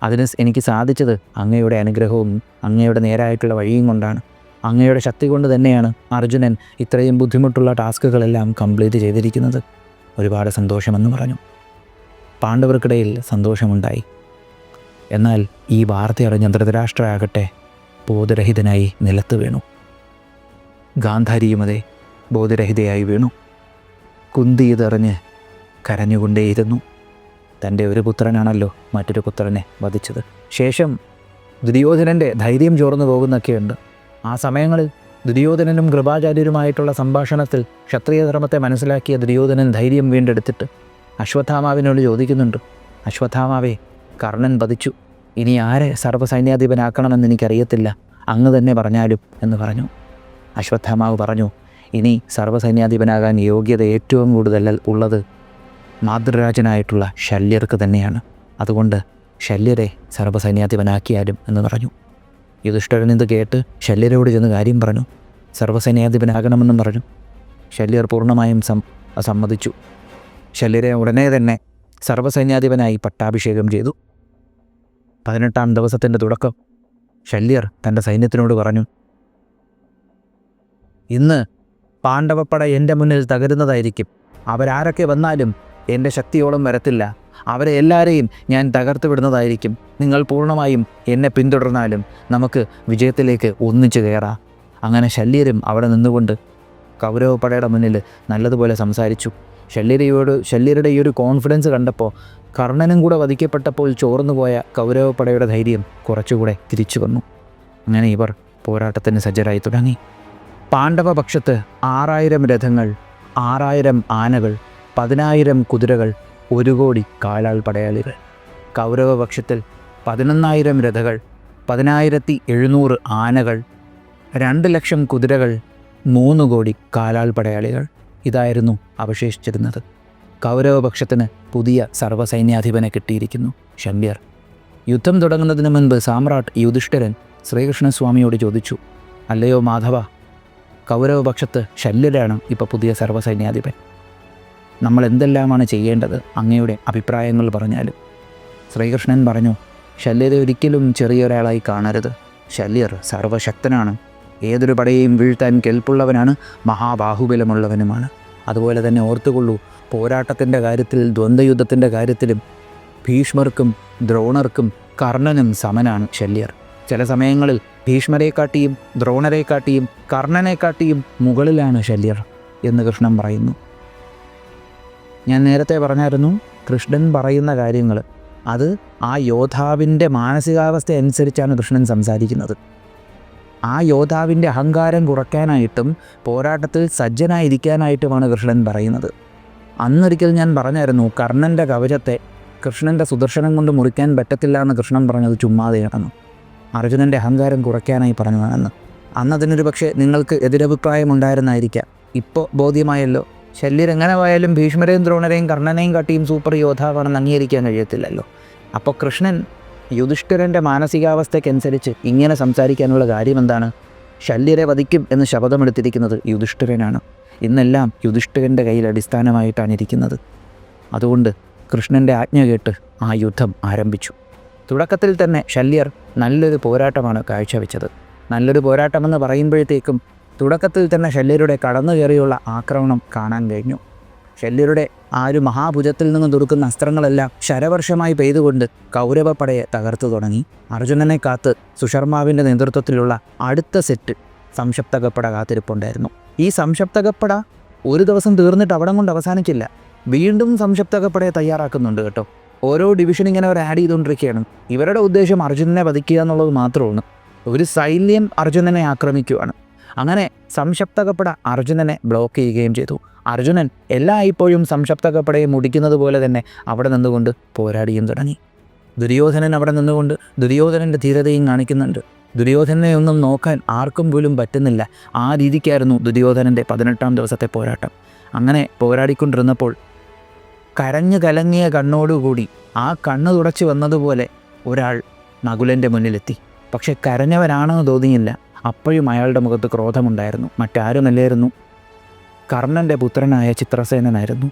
S1: അതിന് എനിക്ക് സാധിച്ചത് അങ്ങയുടെ അനുഗ്രഹവും അങ്ങയുടെ നേരായിട്ടുള്ള വഴിയും കൊണ്ടാണ്. അങ്ങയുടെ ശക്തി കൊണ്ട് തന്നെയാണ് അർജുനൻ ഇത്രയും ബുദ്ധിമുട്ടുള്ള ടാസ്കുകളെല്ലാം കംപ്ലീറ്റ് ചെയ്തിരിക്കുന്നത്. ഒരുപാട് സന്തോഷമെന്ന് പറഞ്ഞു. പാണ്ഡവർക്കിടയിൽ സന്തോഷമുണ്ടായി. എന്നാൽ ഈ വാർത്ത അറിഞ്ഞ ധൃതരാഷ്ട്രയാകട്ടെ ബോധരഹിതനായി നിലത്ത് വീണു. ഗാന്ധാരിയുമതേ ബോധരഹിതയായി വീണു. കുന്തി ഇതറിഞ്ഞ് കരഞ്ഞുകൊണ്ടേയിരുന്നു. തൻ്റെ ഒരു പുത്രനാണല്ലോ മറ്റൊരു പുത്രനെ വധിച്ചത്. ശേഷം ദുര്യോധനൻ്റെ ധൈര്യം ചോർന്നു പോകുന്നൊക്കെയുണ്ട്. ആ സമയങ്ങളിൽ ദുര്യോധനനും കൃപാചാര്യരുമായിട്ടുള്ള സംഭാഷണത്തിൽ ക്ഷത്രിയധർമ്മത്തെ മനസ്സിലാക്കിയ ദുര്യോധനൻ ധൈര്യം വീണ്ടെടുത്തിട്ട് അശ്വത്ഥാമാവിനോട് ചോദിക്കുന്നുണ്ട്, അശ്വത്ഥാമാവേ, കർണൻ വധിച്ചു, ഇനി ആരെ സർവ്വസൈന്യാധിപനാക്കണമെന്ന് എനിക്കറിയത്തില്ല, അങ്ങ് തന്നെ പറഞ്ഞാലും എന്ന് പറഞ്ഞു. അശ്വത്ഥാമാവ് പറഞ്ഞു, ഇനി സർവ്വസൈന്യാധിപനാകാൻ യോഗ്യത ഏറ്റവും കൂടുതൽ ഉള്ളത് മാതൃരാജനായിട്ടുള്ള ശല്യർക്ക് തന്നെയാണ്. അതുകൊണ്ട് ശല്യരെ സർവ്വസൈന്യാധിപനാക്കിയാലും എന്ന് പറഞ്ഞു. യുധിഷ്ഠിരൻ ഇത് കേട്ട് ശല്യരോട് ചെന്ന് കാര്യം പറഞ്ഞു. സർവ്വസൈന്യാധിപനാകണമെന്നും പറഞ്ഞു. ശല്യർ പൂർണ്ണമായും സമ്മതിച്ചു. ശല്യരെ ഉടനെ തന്നെ സർവ്വസൈന്യാധിപനായി പട്ടാഭിഷേകം ചെയ്തു. 18-ാം ദിവസത്തിൻ്റെ തുടക്കം ശല്യർ തൻ്റെ സൈന്യത്തിനോട് പറഞ്ഞു, ഇന്ന് പാണ്ഡവപ്പട എൻ്റെ മുന്നിൽ തകരുന്നതായിരിക്കും. അവരാരൊക്കെ വന്നാലും എൻ്റെ ശക്തിയോളം വരത്തില്ല. അവരെ എല്ലാവരെയും ഞാൻ തകർത്ത് വിടുന്നതായിരിക്കും. നിങ്ങൾ പൂർണ്ണമായും എന്നെ പിന്തുടർന്നാലും നമുക്ക് വിജയത്തിലേക്ക് ഒന്നിച്ചു കയറാം. അങ്ങനെ ശല്യരും അവിടെ നിന്നുകൊണ്ട് കൗരവപ്പടയുടെ മുന്നിൽ നല്ലതുപോലെ സംസാരിച്ചു. ശല്യരുടെ ഈ ഒരു കോൺഫിഡൻസ് കണ്ടപ്പോൾ കർണനും കൂടെ വധിക്കപ്പെട്ടപ്പോൾ ചോർന്നുപോയ കൗരവപ്പടയുടെ ധൈര്യം കുറച്ചുകൂടെ തിരിച്ചു വന്നു. അങ്ങനെ ഇവർ പോരാട്ടത്തിന് സജ്ജരായി തുടങ്ങി. പാണ്ഡവപക്ഷത്ത് 6000 രഥങ്ങൾ, 6000 ആനകൾ, 10,000 കുതിരകൾ, 1 കോടി കാലാൾ പടയാളികൾ. കൗരവപക്ഷത്തിൽ 11,000 രഥകൾ, 10,700 ആനകൾ, 2,00,000 കുതിരകൾ, 3 കോടി കാലാൾ പടയാളികൾ. ഇതായിരുന്നു അവശേഷിച്ചിരുന്നത്. കൗരവപക്ഷത്തിന് പുതിയ സർവ്വസൈന്യാധിപനെ കിട്ടിയിരിക്കുന്നു, ശല്യർ. യുദ്ധം തുടങ്ങുന്നതിന് മുൻപ് സാമ്രാട്ട് യുധിഷ്ഠിരൻ ശ്രീകൃഷ്ണസ്വാമിയോട് ചോദിച്ചു, അല്ലയോ മാധവ, കൗരവപക്ഷത്ത് ശല്യരാണ് ഇപ്പോൾ പുതിയ സർവ്വസൈന്യാധിപൻ. നമ്മൾ എന്തെല്ലാമാണ് ചെയ്യേണ്ടത്? അങ്ങയുടെ അഭിപ്രായങ്ങൾ പറഞ്ഞാലും. ശ്രീകൃഷ്ണൻ പറഞ്ഞു, ശല്യരെ ഒരിക്കലും ചെറിയൊരാളായി കാണരുത്. ശല്യർ സർവശക്തനാണ്. ഏതൊരു പടയെയും വീഴ്ത്താൻ കെൽപ്പുള്ളവനാണ്, മഹാബാഹുബലമുള്ളവനുമാണ്. അതുപോലെ തന്നെ ഓർത്തുകൊള്ളൂ, പോരാട്ടത്തിൻ്റെ കാര്യത്തിൽ, ദ്വന്ദ്വയുദ്ധത്തിൻ്റെ കാര്യത്തിലും ഭീഷ്മർക്കും ദ്രോണർക്കും കർണനും സമനാണ് ശല്യർ. ചില സമയങ്ങളിൽ ഭീഷ്മരെക്കാട്ടിയും ദ്രോണരെക്കാട്ടിയും കർണനെക്കാട്ടിയും മുകളിലാണ് ശല്യർ എന്ന് കൃഷ്ണൻ പറയുന്നു. ഞാൻ നേരത്തെ പറഞ്ഞായിരുന്നു, കൃഷ്ണൻ പറയുന്ന കാര്യങ്ങൾ അത് ആ യോദ്ധാവിൻ്റെ മാനസികാവസ്ഥ അനുസരിച്ചാണ് കൃഷ്ണൻ സംസാരിക്കുന്നത്. ആ യോദ്ധാവിൻ്റെ അഹങ്കാരം കുറയ്ക്കാനായിട്ടും പോരാട്ടത്തിൽ സജ്ജനായിരിക്കാനായിട്ടുമാണ് കൃഷ്ണൻ പറയുന്നത്. അന്നൊരിക്കൽ ഞാൻ പറഞ്ഞായിരുന്നു, കർണൻ്റെ കവചത്തെ കൃഷ്ണൻ്റെ സുദർശനം കൊണ്ട് മുറിക്കാൻ പറ്റത്തില്ല എന്ന് കൃഷ്ണൻ പറഞ്ഞത് ചുമ്മാതെയാണെന്ന്. അർജുനൻ്റെ അഹങ്കാരം കുറയ്ക്കാനായി പറഞ്ഞതാണെന്ന്. അന്നതിനൊരു പക്ഷേ നിങ്ങൾക്ക് എതിരഭിപ്രായം ഉണ്ടായിരുന്നായിരിക്കാം. ഇപ്പോൾ ബോധ്യമായല്ലോ, ശല്യർ എങ്ങനെ പോയാലും ഭീഷ്മരെയും ദ്രോണരെയും കർണനെയും കാട്ടിയും സൂപ്പർ യോദ്ധാവാണെന്ന് അംഗീകരിക്കാൻ കഴിയത്തില്ലല്ലോ. അപ്പോൾ കൃഷ്ണൻ യുധിഷ്ഠിരൻ്റെ മാനസികാവസ്ഥയ്ക്കനുസരിച്ച് ഇങ്ങനെ സംസാരിക്കാനുള്ള കാര്യം എന്താണ്? ശല്യരെ വധിക്കും എന്ന് ശപഥമെടുത്തിരിക്കുന്നത് യുധിഷ്ഠിരനാണ്. ഇന്നെല്ലാം യുധിഷ്ഠിരൻ്റെ കയ്യിൽ അടിസ്ഥാനമായിട്ടാണ് ഇരിക്കുന്നത്. അതുകൊണ്ട് കൃഷ്ണൻ്റെ ആജ്ഞ കേട്ട് ആ യുദ്ധം ആരംഭിച്ചു. തുടക്കത്തിൽ തന്നെ ശല്യർ നല്ലൊരു പോരാട്ടമാണ് കാഴ്ചവെച്ചത്. നല്ലൊരു പോരാട്ടമെന്ന് പറയുമ്പോഴത്തേക്കും തുടക്കത്തിൽ തന്നെ ശല്യരുടെ കടന്നു കയറിയുള്ള ആക്രമണം കാണാൻ കഴിഞ്ഞു. ശല്യരുടെ ആ ഒരു മഹാഭുജത്തിൽ നിന്ന് തുറക്കുന്ന അസ്ത്രങ്ങളെല്ലാം ശരവർഷമായി പെയ്തുകൊണ്ട് കൗരവപ്പടയെ തകർത്തു തുടങ്ങി. അർജുനനെ കാത്ത് സുശർമാവിൻ്റെ നേതൃത്വത്തിലുള്ള അടുത്ത സെറ്റ് സംശപ്തകപ്പട കാത്തിരിപ്പുണ്ടായിരുന്നു. ഈ സംശപ്തകപ്പട ഒരു ദിവസം തീർന്നിട്ട് അവിടം കൊണ്ട് അവസാനിച്ചില്ല. വീണ്ടും സംശപ്തകപ്പടയെ തയ്യാറാക്കുന്നുണ്ട് കേട്ടോ. ഓരോ ഡിവിഷൻ ഇങ്ങനെ അവർ ആഡ് ചെയ്തുകൊണ്ടിരിക്കുകയാണ്. ഇവരുടെ ഉദ്ദേശം അർജുനനെ വധിക്കുക എന്നുള്ളത് മാത്രമാണ്. ഒരു സൈന്യം അർജുനനെ ആക്രമിക്കുകയാണ്. അങ്ങനെ സംശപ്തകപ്പട അർജുനനെ ബ്ലോക്ക് ചെയ്യുകയും ചെയ്തു. അർജുനൻ എല്ലായ്പ്പോഴും സംശപ്തകപ്പടയെ മുടിക്കുന്നത് പോലെ തന്നെ അവിടെ നിന്നുകൊണ്ട് പോരാടിയും തുടങ്ങി. ദുര്യോധനൻ അവിടെ നിന്നുകൊണ്ട് ദുര്യോധനൻ്റെ ധീരതയും കാണിക്കുന്നുണ്ട്. ദുര്യോധനനെ ഒന്നും നോക്കാൻ ആർക്കും പോലും പറ്റുന്നില്ല. ആ രീതിക്കായിരുന്നു ദുര്യോധനൻ്റെ 18-ാം ദിവസത്തെ പോരാട്ടം. അങ്ങനെ പോരാടിക്കൊണ്ടിരുന്നപ്പോൾ കരഞ്ഞു കലങ്ങിയ കണ്ണോടുകൂടി ആ കണ്ണ് തുടച്ച് വന്നതുപോലെ ഒരാൾ നകുലൻ്റെ മുന്നിലെത്തി. പക്ഷെ കരഞ്ഞവനാണെന്ന് തോന്നിയില്ല. അപ്പോഴും അയാളുടെ മുഖത്ത് ക്രോധമുണ്ടായിരുന്നു. മറ്റാരുമല്ലായിരുന്നു, കർണൻ്റെ പുത്രനായ ചിത്രസേനനായിരുന്നു.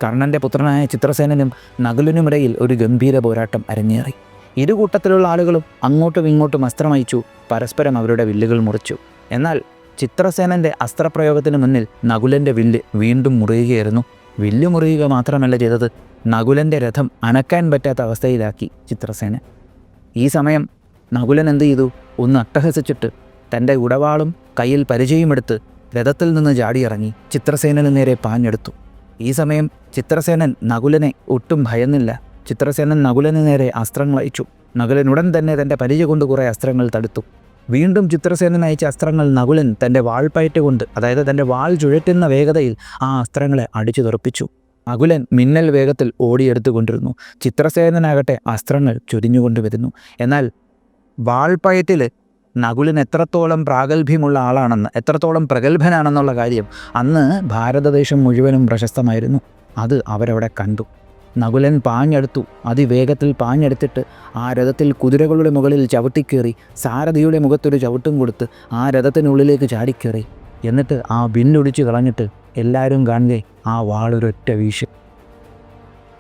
S1: കർണൻ്റെ പുത്രനായ ചിത്രസേനനും നകുലനുമിടയിൽ ഒരു ഗംഭീര പോരാട്ടം അരങ്ങേറി. ഇരുകൂട്ടത്തിലുള്ള ആളുകളും അങ്ങോട്ടും ഇങ്ങോട്ടും അസ്ത്രമയച്ചു, പരസ്പരം അവരുടെ വില്ലുകൾ മുറിച്ചു. എന്നാൽ ചിത്രസേനൻ്റെ അസ്ത്രപ്രയോഗത്തിന് മുന്നിൽ നകുലൻ്റെ വില്ല് വീണ്ടും മുറിയുകയായിരുന്നു. വില്ല് മുറിയുക മാത്രമല്ല ചെയ്തത്, നകുലൻ്റെ രഥം അനക്കാൻ പറ്റാത്ത അവസ്ഥയിലാക്കി ചിത്രസേന. ഈ സമയം നകുലൻ എന്ത് ചെയ്തു? ഒന്ന് അട്ടഹസിച്ചിട്ട് തൻ്റെ ഉടവാളും കയ്യിൽ പരിചയമെടുത്ത് രഥത്തിൽ നിന്ന് ചാടിയിറങ്ങി ചിത്രസേനന് നേരെ പാഞ്ഞെടുത്തു. ഈ സമയം ചിത്രസേനൻ നകുലനെ ഒട്ടും ഭയന്നില്ല. ചിത്രസേനൻ നകുലന് നേരെ അസ്ത്രങ്ങൾ അയച്ചു. നകുലൻ ഉടൻ തന്നെ തൻ്റെ പരിചയ കൊണ്ട് കുറേ അസ്ത്രങ്ങൾ തടുത്തു. വീണ്ടും ചിത്രസേനൻ അയച്ച അസ്ത്രങ്ങൾ നകുലൻ തൻ്റെ വാൾപ്പയറ്റ് കൊണ്ട്, അതായത് തൻ്റെ വാൾ ചുഴറ്റുന്ന വേഗതയിൽ ആ അസ്ത്രങ്ങളെ അടിച്ചു തെറിപ്പിച്ചു. നകുലൻ മിന്നൽ വേഗത്തിൽ ഓടിയെടുത്തുകൊണ്ടിരുന്നു. ചിത്രസേനനാകട്ടെ അസ്ത്രങ്ങൾ ചൊരിഞ്ഞുകൊണ്ടുവരുന്നു. എന്നാൽ വാൾപ്പയറ്റിൽ നകുലൻ എത്രത്തോളം പ്രാഗൽഭ്യമുള്ള ആളാണെന്ന്, എത്രത്തോളം പ്രഗത്ഭനാണെന്നുള്ള കാര്യം അന്ന് ഭാരതദേശം മുഴുവനും പ്രശസ്തമായിരുന്നു. അത് അവരവിടെ കണ്ടു. നകുലൻ പാഞ്ഞെടുത്തു. അതിവേഗത്തിൽ പാഞ്ഞെടുത്തിട്ട് ആ രഥത്തിൽ കുതിരകളുടെ മുകളിൽ ചവിട്ടിക്കേറി, സാരഥിയുടെ മുഖത്തൊരു ചവിട്ടും കൊടുത്ത് ആ രഥത്തിനുള്ളിലേക്ക് ചാടിക്കേറി. എന്നിട്ട് ആ വില്ലൊടിച്ച് കളഞ്ഞിട്ട് എല്ലാവരും കാണുകയെ ആ വാളൊരൊറ്റ വീശ്.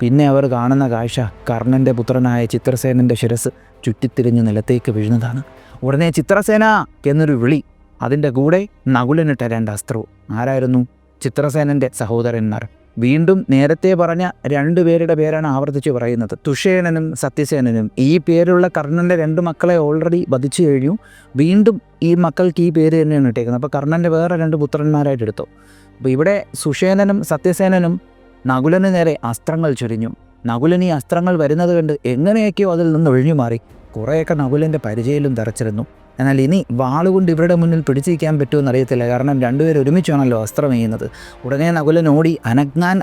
S1: പിന്നെ അവർ കാണുന്ന കാഴ്ച കർണൻ്റെ പുത്രനായ ചിത്രസേനൻ്റെ ശിരസ് ചുറ്റിത്തിരിഞ്ഞ് നിലത്തേക്ക് വീഴുന്നതാണ്. ഉടനെ ചിത്രസേന എന്നൊരു വിളി. അതിൻ്റെ കൂടെ നകുലനിട്ട 2 അസ്ത്രവും. ആരായിരുന്നു? ചിത്രസേനൻ്റെ സഹോദരന്മാർ. വീണ്ടും നേരത്തെ പറഞ്ഞ 2 പേരുടെ പേരാണ് ആവർത്തിച്ച് പറയുന്നത്, തുഷേനനും സത്യസേനനും. ഈ പേരുള്ള കർണൻ്റെ 2 മക്കളെ ഓൾറെഡി വധിച്ചു കഴിഞ്ഞു. വീണ്ടും ഈ മക്കൾക്ക് ഈ പേര് തന്നെയാണ് ഇട്ടേക്കുന്നത്. അപ്പോൾ കർണൻ്റെ വേറെ 2 പുത്രന്മാരായിട്ട് എടുത്തു. അപ്പോൾ ഇവിടെ സുഷേനനും സത്യസേനനും നകുലന് നേരെ അസ്ത്രങ്ങൾ ചൊരിഞ്ഞു. നകുലൻ ഈ അസ്ത്രങ്ങൾ വരുന്നത് കണ്ട് എങ്ങനെയൊക്കെയോ അതിൽ നിന്ന് ഒഴിഞ്ഞു മാറി. കുറേയൊക്കെ നകുലൻ്റെ പരിചയിലും തറച്ചിരുന്നു. എന്നാൽ ഇനി വാളുകൊണ്ട് ഇവരുടെ മുന്നിൽ പിടിച്ചിരിക്കാൻ പറ്റുമെന്ന് അറിയത്തില്ല. കാരണം 2 പേർ ഒരുമിച്ചാണല്ലോ അസ്ത്രം ചെയ്യുന്നത്. ഉടനെ നകുലൻ ഓടി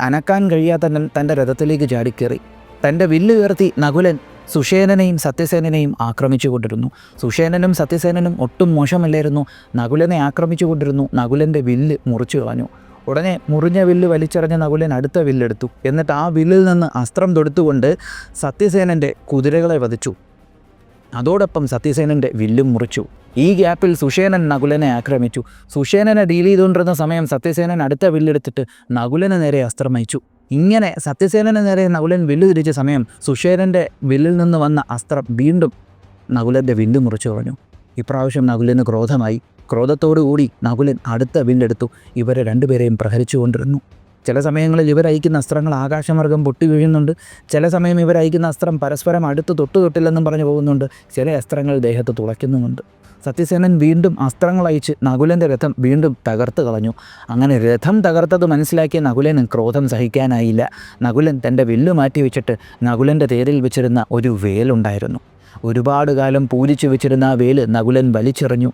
S1: അനക്കാൻ കഴിയാത്ത തൻ്റെ രഥത്തിലേക്ക് ചാടിക്കേറി. തൻ്റെ വില്ല് ഉയർത്തി നകുലൻ സുഷേനനെയും സത്യസേനനെയും ആക്രമിച്ചു കൊണ്ടിരുന്നു. സുഷേനനും സത്യസേനനും ഒട്ടും മോശമല്ലായിരുന്നു. നകുലനെ ആക്രമിച്ചു കൊണ്ടിരുന്നു. നകുലൻ്റെ വില്ല് മുറിച്ചു കളഞ്ഞു. ഉടനെ മുറിഞ്ഞ വില്ല് വലിച്ചെറിഞ്ഞ നകുലൻ അടുത്ത വില്ലെടുത്തു. എന്നിട്ട് ആ വില്ലിൽ നിന്ന് അസ്ത്രം തൊടുത്തുകൊണ്ട് സത്യസേനൻ്റെ കുതിരകളെ വധിച്ചു. അതോടൊപ്പം സത്യസേനൻ്റെ വില്ലും മുറിച്ചു. ഈ ഗ്യാപ്പിൽ സുഷേനൻ നകുലനെ ആക്രമിച്ചു. സുഷേനനെ ഡീൽ ചെയ്തുകൊണ്ടിരുന്ന സമയം സത്യസേനൻ അടുത്ത വില്ലെടുത്തിട്ട് നകുലന് നേരെ അസ്ത്രം അയച്ചു. ഇങ്ങനെ സത്യസേനന് നേരെ നകുലൻ വില്ല് തിരിച്ച സമയം സുഷേനൻ്റെ വില്ലിൽ നിന്ന് വന്ന അസ്ത്രം വീണ്ടും നകുലൻ്റെ വില്ല് മുറിച്ചു കളഞ്ഞു. ഇപ്രാവശ്യം നകുലന് ക്രോധമായി. ക്രോധത്തോടുകൂടി നകുലൻ അടുത്ത വില്ലെടുത്തു. ഇവരെ 2 പേരെയും പ്രഹരിച്ചു കൊണ്ടിരുന്നു. ചില സമയങ്ങളിൽ ഇവരയക്കുന്ന അസ്ത്രങ്ങൾ ആകാശമാർഗം പൊട്ടി വീഴുന്നുണ്ട്. ചില സമയം ഇവരയക്കുന്ന അസ്ത്രം പരസ്പരം അടുത്ത് തൊട്ടില്ലെന്നും പറഞ്ഞു പോകുന്നുണ്ട്. ചില അസ്ത്രങ്ങൾ ദേഹത്ത് തുളയ്ക്കുന്നുമുണ്ട്. സത്യസേനൻ വീണ്ടും അസ്ത്രങ്ങൾ അയച്ച് നകുലൻ്റെ രഥം വീണ്ടും തകർത്ത് കളഞ്ഞു. അങ്ങനെ രഥം തകർത്തത് മനസ്സിലാക്കിയ നകുലന് ക്രോധം സഹിക്കാനായില്ല. നകുലൻ തൻ്റെ വില്ല് മാറ്റി വെച്ചിട്ട് നകുലൻ്റെ തേരിൽ വെച്ചിരുന്ന ഒരു വേലുണ്ടായിരുന്നു. ഒരുപാട് കാലം പൂജിച്ചു വെച്ചിരുന്ന ആ വേല് നകുലൻ വലിച്ചെറിഞ്ഞു.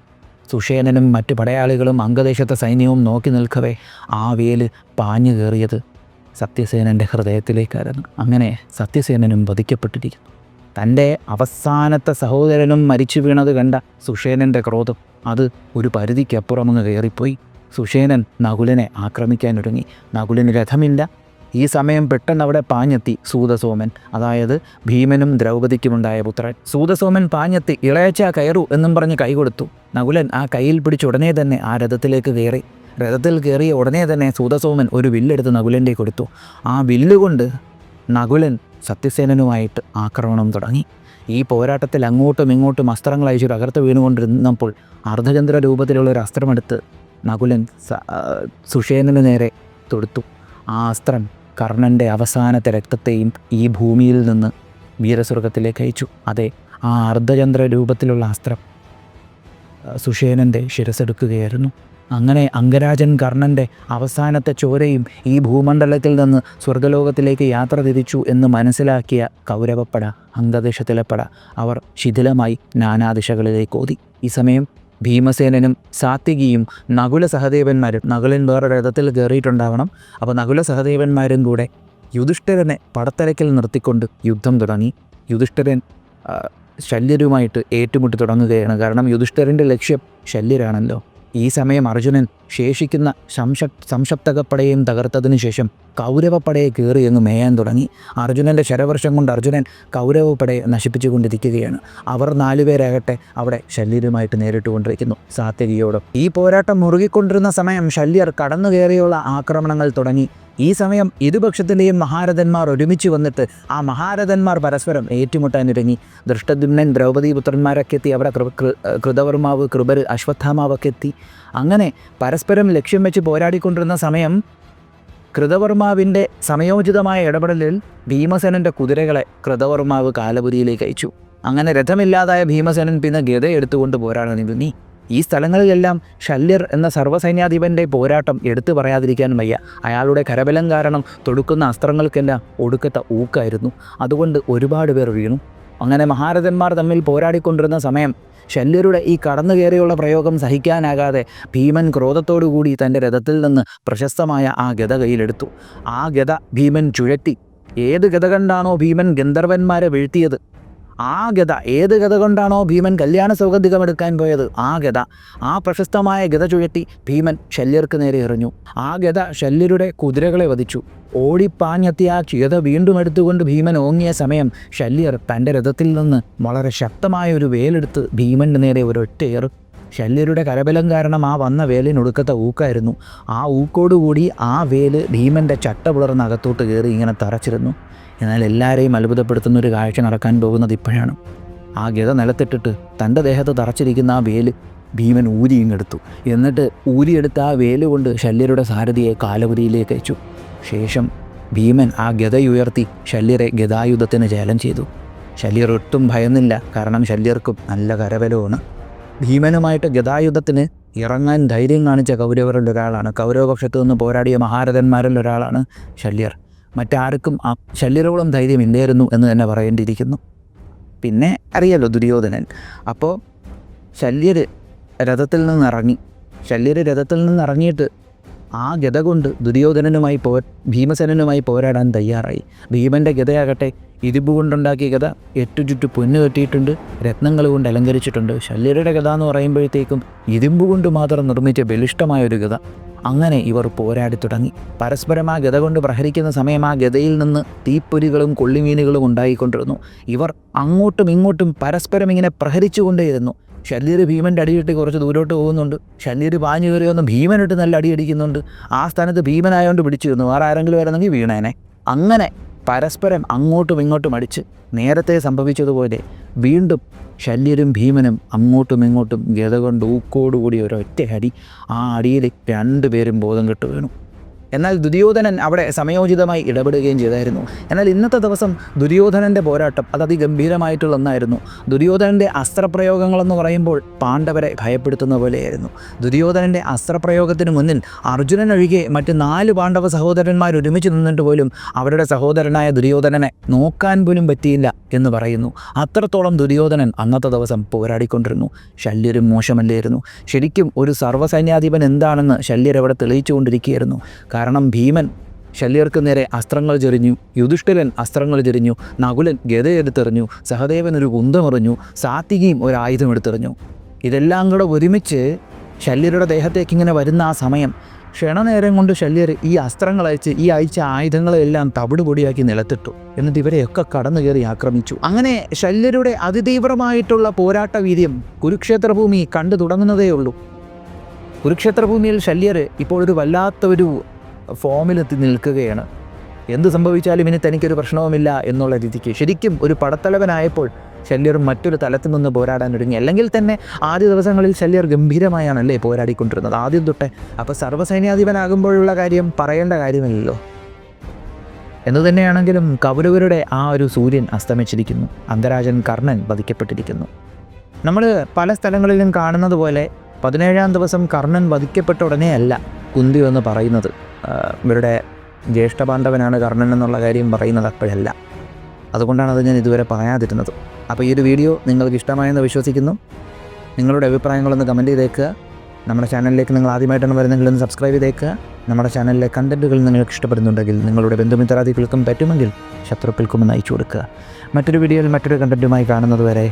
S1: സുഷേനനും മറ്റ് പടയാളികളും അംഗദേശത്തെ സൈന്യവും നോക്കി നിൽക്കവേ ആ വേല് പാഞ്ഞു കയറിയത് സത്യസേനൻ്റെ ഹൃദയത്തിലേക്കായിരുന്നു. അങ്ങനെ സത്യസേനനും വധിക്കപ്പെട്ടിരിക്കുന്നു. തൻ്റെ അവസാനത്തെ സഹോദരനും മരിച്ചു വീണത് കണ്ട സുഷേനൻ്റെ ക്രോധം അത് ഒരു പരിധിക്കപ്പുറമങ്ങ് കയറിപ്പോയി. സുഷേനൻ നകുലനെ ആക്രമിക്കാനൊരുങ്ങി. നകുലന് രഥമില്ല. ഈ സമയം പെട്ടെന്ന് അവിടെ പാഞ്ഞെത്തി സൂതസോമൻ, അതായത് ഭീമനും ദ്രൗപദിക്കുമുണ്ടായ പുത്രൻ. സൂതസോമൻ പാഞ്ഞെത്തി ഇളയച്ച കയറു എന്നും പറഞ്ഞ് കൈ കൊടുത്തു. നകുലൻ ആ കയ്യിൽ പിടിച്ച് ഉടനെ തന്നെ ആ രഥത്തിലേക്ക് കയറി. രഥത്തിൽ കയറിയ ഉടനെ തന്നെ സൂതസോമൻ ഒരു വില്ലെടുത്ത് നകുലൻ്റെ കൊടുത്തു. ആ വില്ലുകൊണ്ട് നകുലൻ സത്യസേനനുമായിട്ട് ആക്രമണം തുടങ്ങി. ഈ പോരാട്ടത്തിൽ അങ്ങോട്ടും ഇങ്ങോട്ടും അസ്ത്രങ്ങൾ അയച്ചു തകർത്ത് വീണുകൊണ്ടിരുന്നപ്പോൾ അർദ്ധചന്ദ്ര രൂപത്തിലുള്ളൊരു അസ്ത്രമെടുത്ത് നകുലൻ സുഷേനന് നേരെ തൊടുത്തു. ആ അസ്ത്രം കർണൻ്റെ അവസാനത്തെ രക്തത്തെയും ഈ ഭൂമിയിൽ നിന്ന് വീരസ്വർഗത്തിലേക്ക് അയച്ചു. അതെ, ആ അർദ്ധചന്ദ്ര രൂപത്തിലുള്ള അസ്ത്രം സുഷേനൻ്റെ ശിരസ്സെടുക്കുകയായിരുന്നു. അങ്ങനെ അംഗരാജൻ കർണൻ്റെ അവസാനത്തെ ചോരയും ഈ ഭൂമണ്ഡലത്തിൽ നിന്ന് സ്വർഗലോകത്തിലേക്ക് യാത്ര തിരിച്ചു എന്ന് മനസ്സിലാക്കിയ കൗരവപ്പട, അംഗദേശത്തിലെ പട, അവർ ശിഥിലമായി നാനാദിശകളിലേക്ക് ഓടി. ഈ സമയം ഭീമസേനനും സാത്വികിയും നകുല സഹദേവന്മാരും, നകുലൻ വേറെ രഥത്തിൽ കയറിയിട്ടുണ്ടാവണം, അപ്പോൾ നകുല സഹദേവന്മാരും കൂടെ യുധിഷ്ഠിരനെ പടത്തരക്കിൽ നിർത്തിക്കൊണ്ട് യുദ്ധം തുടങ്ങി. യുധിഷ്ഠിരൻ ശല്യരുമായിട്ട് ഏറ്റുമുട്ടി തുടങ്ങുകയാണ്. കാരണം യുധിഷ്ഠിരൻ്റെ ലക്ഷ്യം ശല്യരാണല്ലോ. ഈ സമയം അർജുനൻ ശേഷിക്കുന്ന സംശപ്തകപ്പടയെയും തകർത്തതിനു ശേഷം കൗരവപ്പടയെ കയറി അങ്ങ് മേയാൻ തുടങ്ങി. അർജുനൻ്റെ ശരവർഷം കൊണ്ട് അർജുനൻ കൗരവപ്പടയെ നശിപ്പിച്ചു കൊണ്ടിരിക്കുകയാണ്. അവർ 4 പേരാകട്ടെ അവിടെ ശല്യരുമായിട്ട് നേരിട്ടുകൊണ്ടിരിക്കുന്നു സാത്യകിയോടും. ഈ പോരാട്ടം മുറുകിക്കൊണ്ടിരുന്ന സമയം ശല്യർ കടന്നു കയറിയുള്ള ആക്രമണങ്ങൾ തുടങ്ങി. ഈ സമയം ഇരുപക്ഷത്തിൻ്റെയും മഹാരഥന്മാർ ഒരുമിച്ച് വന്നിട്ട് ആ മഹാരഥന്മാർ പരസ്പരം ഏറ്റുമുട്ടാനൊരുങ്ങി. ദൃഷ്ടദ്യുമ്നൻ ദ്രൗപദീപുത്രന്മാരൊക്കെ എത്തി. അവിടെ കൃതവർമാവ്, കൃപര്, അശ്വത്ഥാമാവൊക്കെ എത്തി. അങ്ങനെ പരസ്പരം ലക്ഷ്യം വെച്ച് പോരാടിക്കൊണ്ടിരുന്ന സമയം കൃതവർമാവിൻ്റെ സമയോചിതമായ ഇടപെടലിൽ ഭീമസേനൻ്റെ കുതിരകളെ കൃതവർമാവ് കാലപുരിയിലേക്ക് അയച്ചു. അങ്ങനെ രഥമില്ലാതായ ഭീമസേനൻ പിന്നെ ഗദ എടുത്തുകൊണ്ട് പോരാടാൻ നീങ്ങി. ഈ സ്ഥലങ്ങളിലെല്ലാം ശല്യർ എന്ന സർവ്വസൈന്യാധിപൻ്റെ പോരാട്ടം എടുത്തു പറയാതിരിക്കാൻ വയ്യ. അയാളുടെ കരബലം കാരണം തൊടുക്കുന്ന അസ്ത്രങ്ങൾക്കെല്ലാം ഒടുക്കത്ത ഊക്കായിരുന്നു. അതുകൊണ്ട് ഒരുപാട് പേർ വീണു. അങ്ങനെ മഹാരഥന്മാർ തമ്മിൽ പോരാടിക്കൊണ്ടിരുന്ന സമയം ശല്യരുടെ ഈ കടന്നു കയറിയുള്ള പ്രയോഗം സഹിക്കാനാകാതെ ഭീമൻ ക്രോധത്തോടുകൂടി തൻ്റെ രഥത്തിൽ നിന്ന് പ്രശസ്തമായ ആ ഗദ കയ്യിലെടുത്തു. ആ ഗദ ഭീമൻ ചുഴറ്റി. ഏത് ഗദ കണ്ടാണോ ഭീമൻ ഗന്ധർവന്മാരെ വീഴ്ത്തിയത്, ഏത് ഗദ കൊണ്ടാണോ ഭീമൻ കല്യാണ സൗഗന്ധികം എടുക്കാൻ പോയത്, ആ പ്രശസ്തമായ ഗദ ചുഴറ്റി ഭീമൻ ശല്യർക്ക് നേരെ എറിഞ്ഞു. ആ ഗദ ശല്യരുടെ കുതിരകളെ വധിച്ചു. ഓടിപ്പാഞ്ഞെത്തിയ ആ ഗദ വീണ്ടും എടുത്തുകൊണ്ട് ഭീമൻ ഓങ്ങിയ സമയം ശല്യർ തൻ്റെ രഥത്തിൽ നിന്ന് വളരെ ശക്തമായ ഒരു വേലെടുത്ത് ഭീമൻ്റെ നേരെ ഒരൊറ്റയേറ്. ശല്യരുടെ കരബലം കാരണം ആ വന്ന വേലിനൊടുക്കത്ത ഊക്കായിരുന്നു. ആ ഊക്കോടുകൂടി ആ വേല് ഭീമൻ്റെ ചട്ട പുലർന്ന് അകത്തോട്ട് കയറി ഇങ്ങനെ തറച്ചിരുന്നു. എന്നാൽ എല്ലാവരെയും അത്ഭുതപ്പെടുത്തുന്ന ഒരു കാഴ്ച നടക്കാൻ പോകുന്നത് ഇപ്പോഴാണ്. ആ ഗദ നിലത്തിട്ടിട്ട് തൻ്റെ ദേഹത്ത് തറച്ചിരിക്കുന്ന ആ വേല് ഭീമൻ ഊരിയിങ്ങെടുത്തു. എന്നിട്ട് ഊരിയെടുത്ത ആ വേല് കൊണ്ട് ശല്യരുടെ സാരഥിയെ കാലപുരിയിലേക്ക് അയച്ചു. ശേഷം ഭീമൻ ആ ഗദയുയർത്തി ശല്യരെ ഗദായുധത്തിന് ചേലം ചെയ്തു. ശല്യർ ഒട്ടും ഭയന്നില്ല. കാരണം ശല്യർക്കും നല്ല കരബലമാണ്. ഭീമനുമായിട്ട് ഗദായുധത്തിന് ഇറങ്ങാൻ ധൈര്യം കാണിച്ച കൗരവരിൽ ഒരാളാണ്. കൗരവപക്ഷത്തു നിന്ന് പോരാടിയ മഹാരഥന്മാരിൽ ഒരാളാണ് ശല്യർ. മറ്റാർക്കും ആ ശല്യരോളം ധൈര്യമില്ലായിരുന്നു എന്ന് തന്നെ പറയേണ്ടിയിരിക്കുന്നു. പിന്നെ അറിയാലോ ദുര്യോധനൻ. അപ്പോൾ ശല്യർ രഥത്തിൽ നിന്നിറങ്ങിയിട്ട് ആ ഗദ കൊണ്ട് ഭീമസേനനുമായി പോരാടാൻ തയ്യാറായി. ഭീമൻ്റെ ഗദയാകട്ടെ ഇരുമ്പ് കൊണ്ടുണ്ടാക്കിയ ഗദ 8 ചുറ്റു പൊന്നു കെട്ടിയിട്ടുണ്ട്, രത്നങ്ങൾ കൊണ്ട് അലങ്കരിച്ചിട്ടുണ്ട്. ശല്യരുടെ ഗദ എന്ന് പറയുമ്പോഴത്തേക്കും ഇരുമ്പ് കൊണ്ട് മാത്രം നിർമ്മിച്ച ബലിഷ്ഠമായൊരു ഗദ. അങ്ങനെ ഇവർ പോരാടി തുടങ്ങി. പരസ്പരം ആ ഗദ കൊണ്ട് പ്രഹരിക്കുന്ന സമയം ആ ഗദയിൽ നിന്ന് തീപ്പൊരികളും കൊള്ളിമീനുകളും ഉണ്ടായിക്കൊണ്ടിരുന്നു. ഇവർ അങ്ങോട്ടും ഇങ്ങോട്ടും പരസ്പരം ഇങ്ങനെ പ്രഹരിച്ചുകൊണ്ടേയിരുന്നു. ശല്യർ ഭീമൻ്റെ അടിയിട്ട് കുറച്ച് ദൂരോട്ട് പോകുന്നുണ്ട്. ശല്യർ പാഞ്ഞു കയറി വന്ന് ഭീമനിട്ട് നല്ല അടിയടിക്കുന്നുണ്ട്. ആ സ്ഥാനത്ത് ഭീമനായോണ്ട് പിടിച്ചു നിന്നു. വേറെ ആരെങ്കിലും വരുന്നെങ്കിൽ വീണേനെ. അങ്ങനെ പരസ്പരം അങ്ങോട്ടും ഇങ്ങോട്ടും അടിച്ച് നേരത്തെ സംഭവിച്ചതുപോലെ വീണ്ടും ശല്യരും ഭീമനും അങ്ങോട്ടും ഇങ്ങോട്ടും ഗദ കൊണ്ട് ഊക്കോടുകൂടി ഒരൊറ്റ അടി. ആ അടിയിൽ 2 പേരും ബോധം കെട്ടു വീണു. എന്നാൽ ദുര്യോധനൻ അവിടെ സമയോചിതമായി ഇടപെടുകയും ചെയ്തായിരുന്നു. എന്നാൽ ഇന്നത്തെ ദിവസം ദുര്യോധനൻ്റെ പോരാട്ടം അത് അതിഗംഭീരമായിട്ടുള്ള ഒന്നായിരുന്നു. ദുര്യോധനൻ്റെ അസ്ത്രപ്രയോഗങ്ങളെന്ന് പറയുമ്പോൾ പാണ്ഡവരെ ഭയപ്പെടുത്തുന്ന പോലെയായിരുന്നു. ദുര്യോധനൻ്റെ അസ്ത്രപ്രയോഗത്തിന് മുന്നിൽ അർജുനൻ ഒഴികെ മറ്റ് 4 പാണ്ഡവ സഹോദരന്മാർ ഒരുമിച്ച് നിന്നിട്ട് പോലും അവരുടെ സഹോദരനായ ദുര്യോധനനെ നോക്കാൻ പോലും പറ്റിയില്ല എന്ന് പറയുന്നു. അത്രത്തോളം ദുര്യോധനൻ അന്നത്തെ ദിവസം പോരാടിക്കൊണ്ടിരുന്നു. ശല്യരും മോശമല്ലായിരുന്നു. ശരിക്കും ഒരു സർവ്വസൈന്യാധിപൻ എന്താണെന്ന് ശല്യർ അവിടെ തെളിയിച്ചുകൊണ്ടിരിക്കുകയായിരുന്നു. കാരണം ഭീമൻ ശല്യർക്ക് നേരെ അസ്ത്രങ്ങൾ ചെറിഞ്ഞു, യുധിഷ്ഠിരൻ അസ്ത്രങ്ങൾ ചെറിഞ്ഞു, നകുലൻ ഗദയെടുത്തെറിഞ്ഞു, സഹദേവൻ ഒരു കുന്തമെറിഞ്ഞു, സാത്വികിയും ഒരു ആയുധം എടുത്തെറിഞ്ഞു. ഇതെല്ലാം കൂടെ ഒരുമിച്ച് ശല്യരുടെ ദേഹത്തേക്ക് ഇങ്ങനെ വരുന്ന ആ സമയം ക്ഷണനേരം കൊണ്ട് ശല്യർ ഈ അസ്ത്രങ്ങൾ അയച്ച ആയുധങ്ങളെല്ലാം തവിടുപൊടിയാക്കി നിലത്തിട്ടു. എന്നിട്ട് ഇവരെയൊക്കെ കടന്നു കയറി ആക്രമിച്ചു. അങ്ങനെ ശല്യരുടെ അതിതീവ്രമായിട്ടുള്ള പോരാട്ട വീര്യം കുരുക്ഷേത്രഭൂമി കണ്ടു തുടങ്ങുന്നതേ ഉള്ളൂ. കുരുക്ഷേത്രഭൂമിയിൽ ശല്യർ ഇപ്പോൾ ഒരു വല്ലാത്തൊരു ഫോമിലെത്തി നിൽക്കുകയാണ്. എന്ത് സംഭവിച്ചാലും ഇനി തനിക്കൊരു പ്രശ്നവുമില്ല എന്നുള്ള രീതിക്ക് ശരിക്കും ഒരു പടത്തലവനായപ്പോൾ ശല്യർ മറ്റൊരു തലത്തിൽ നിന്ന് പോരാടാൻ ഒരുങ്ങി. അല്ലെങ്കിൽ തന്നെ ആദ്യ ദിവസങ്ങളിൽ ശല്യർ ഗംഭീരമായാണല്ലേ പോരാടിക്കൊണ്ടിരുന്നത് ആദ്യം തൊട്ടേ. അപ്പോൾ സർവ്വസൈന്യാധിപനാകുമ്പോഴുള്ള കാര്യം പറയേണ്ട കാര്യമില്ലല്ലോ. എന്ന് തന്നെയാണെങ്കിലും കൗരവരുടെ ആ ഒരു സൂര്യൻ അസ്തമിച്ചിരിക്കുന്നു. അന്തരാജൻ കർണൻ വധിക്കപ്പെട്ടിരിക്കുന്നു. നമ്മൾ പല സ്ഥലങ്ങളിലും കാണുന്നത് പോലെ 17-ാം ദിവസം കർണൻ വധിക്കപ്പെട്ട ഉടനെ അല്ല കുന്തി എന്ന് പറയുന്നത്. ഇവരുടെ ജ്യേഷ്ഠപാണ്ഡവനാണ് കർണൻ എന്നുള്ള കാര്യം പറയുന്നത് അപ്പോഴല്ല. അതുകൊണ്ടാണ് അത് ഞാൻ ഇതുവരെ പറയാതിരുന്നത്. അപ്പോൾ ഈ ഒരു വീഡിയോ നിങ്ങൾക്ക് ഇഷ്ടമായെന്ന് വിശ്വസിക്കുന്നു. നിങ്ങളുടെ അഭിപ്രായങ്ങളൊന്ന് കമൻറ്റ് ചെയ്തേക്കുക. നമ്മുടെ ചാനലിലേക്ക് നിങ്ങൾ ആദ്യമായിട്ടാണ് വരുന്നതെങ്കിൽ ഒന്ന് സബ്സ്ക്രൈബ് ചെയ്തേക്കുക. നമ്മുടെ ചാനലിലെ കണ്ടൻറ്റുകൾ നിങ്ങൾക്ക് ഇഷ്ടപ്പെടുന്നുണ്ടെങ്കിൽ നിങ്ങളുടെ ബന്ധുമിത്രാദികൾക്കും പറ്റുമെങ്കിൽ ശത്രുക്കൾക്കും ഒന്ന് അയച്ചു കൊടുക്കുക. മറ്റൊരു വീഡിയോയിൽ മറ്റൊരു കണ്ടൻറ്റുമായി കാണുന്നത് വരെ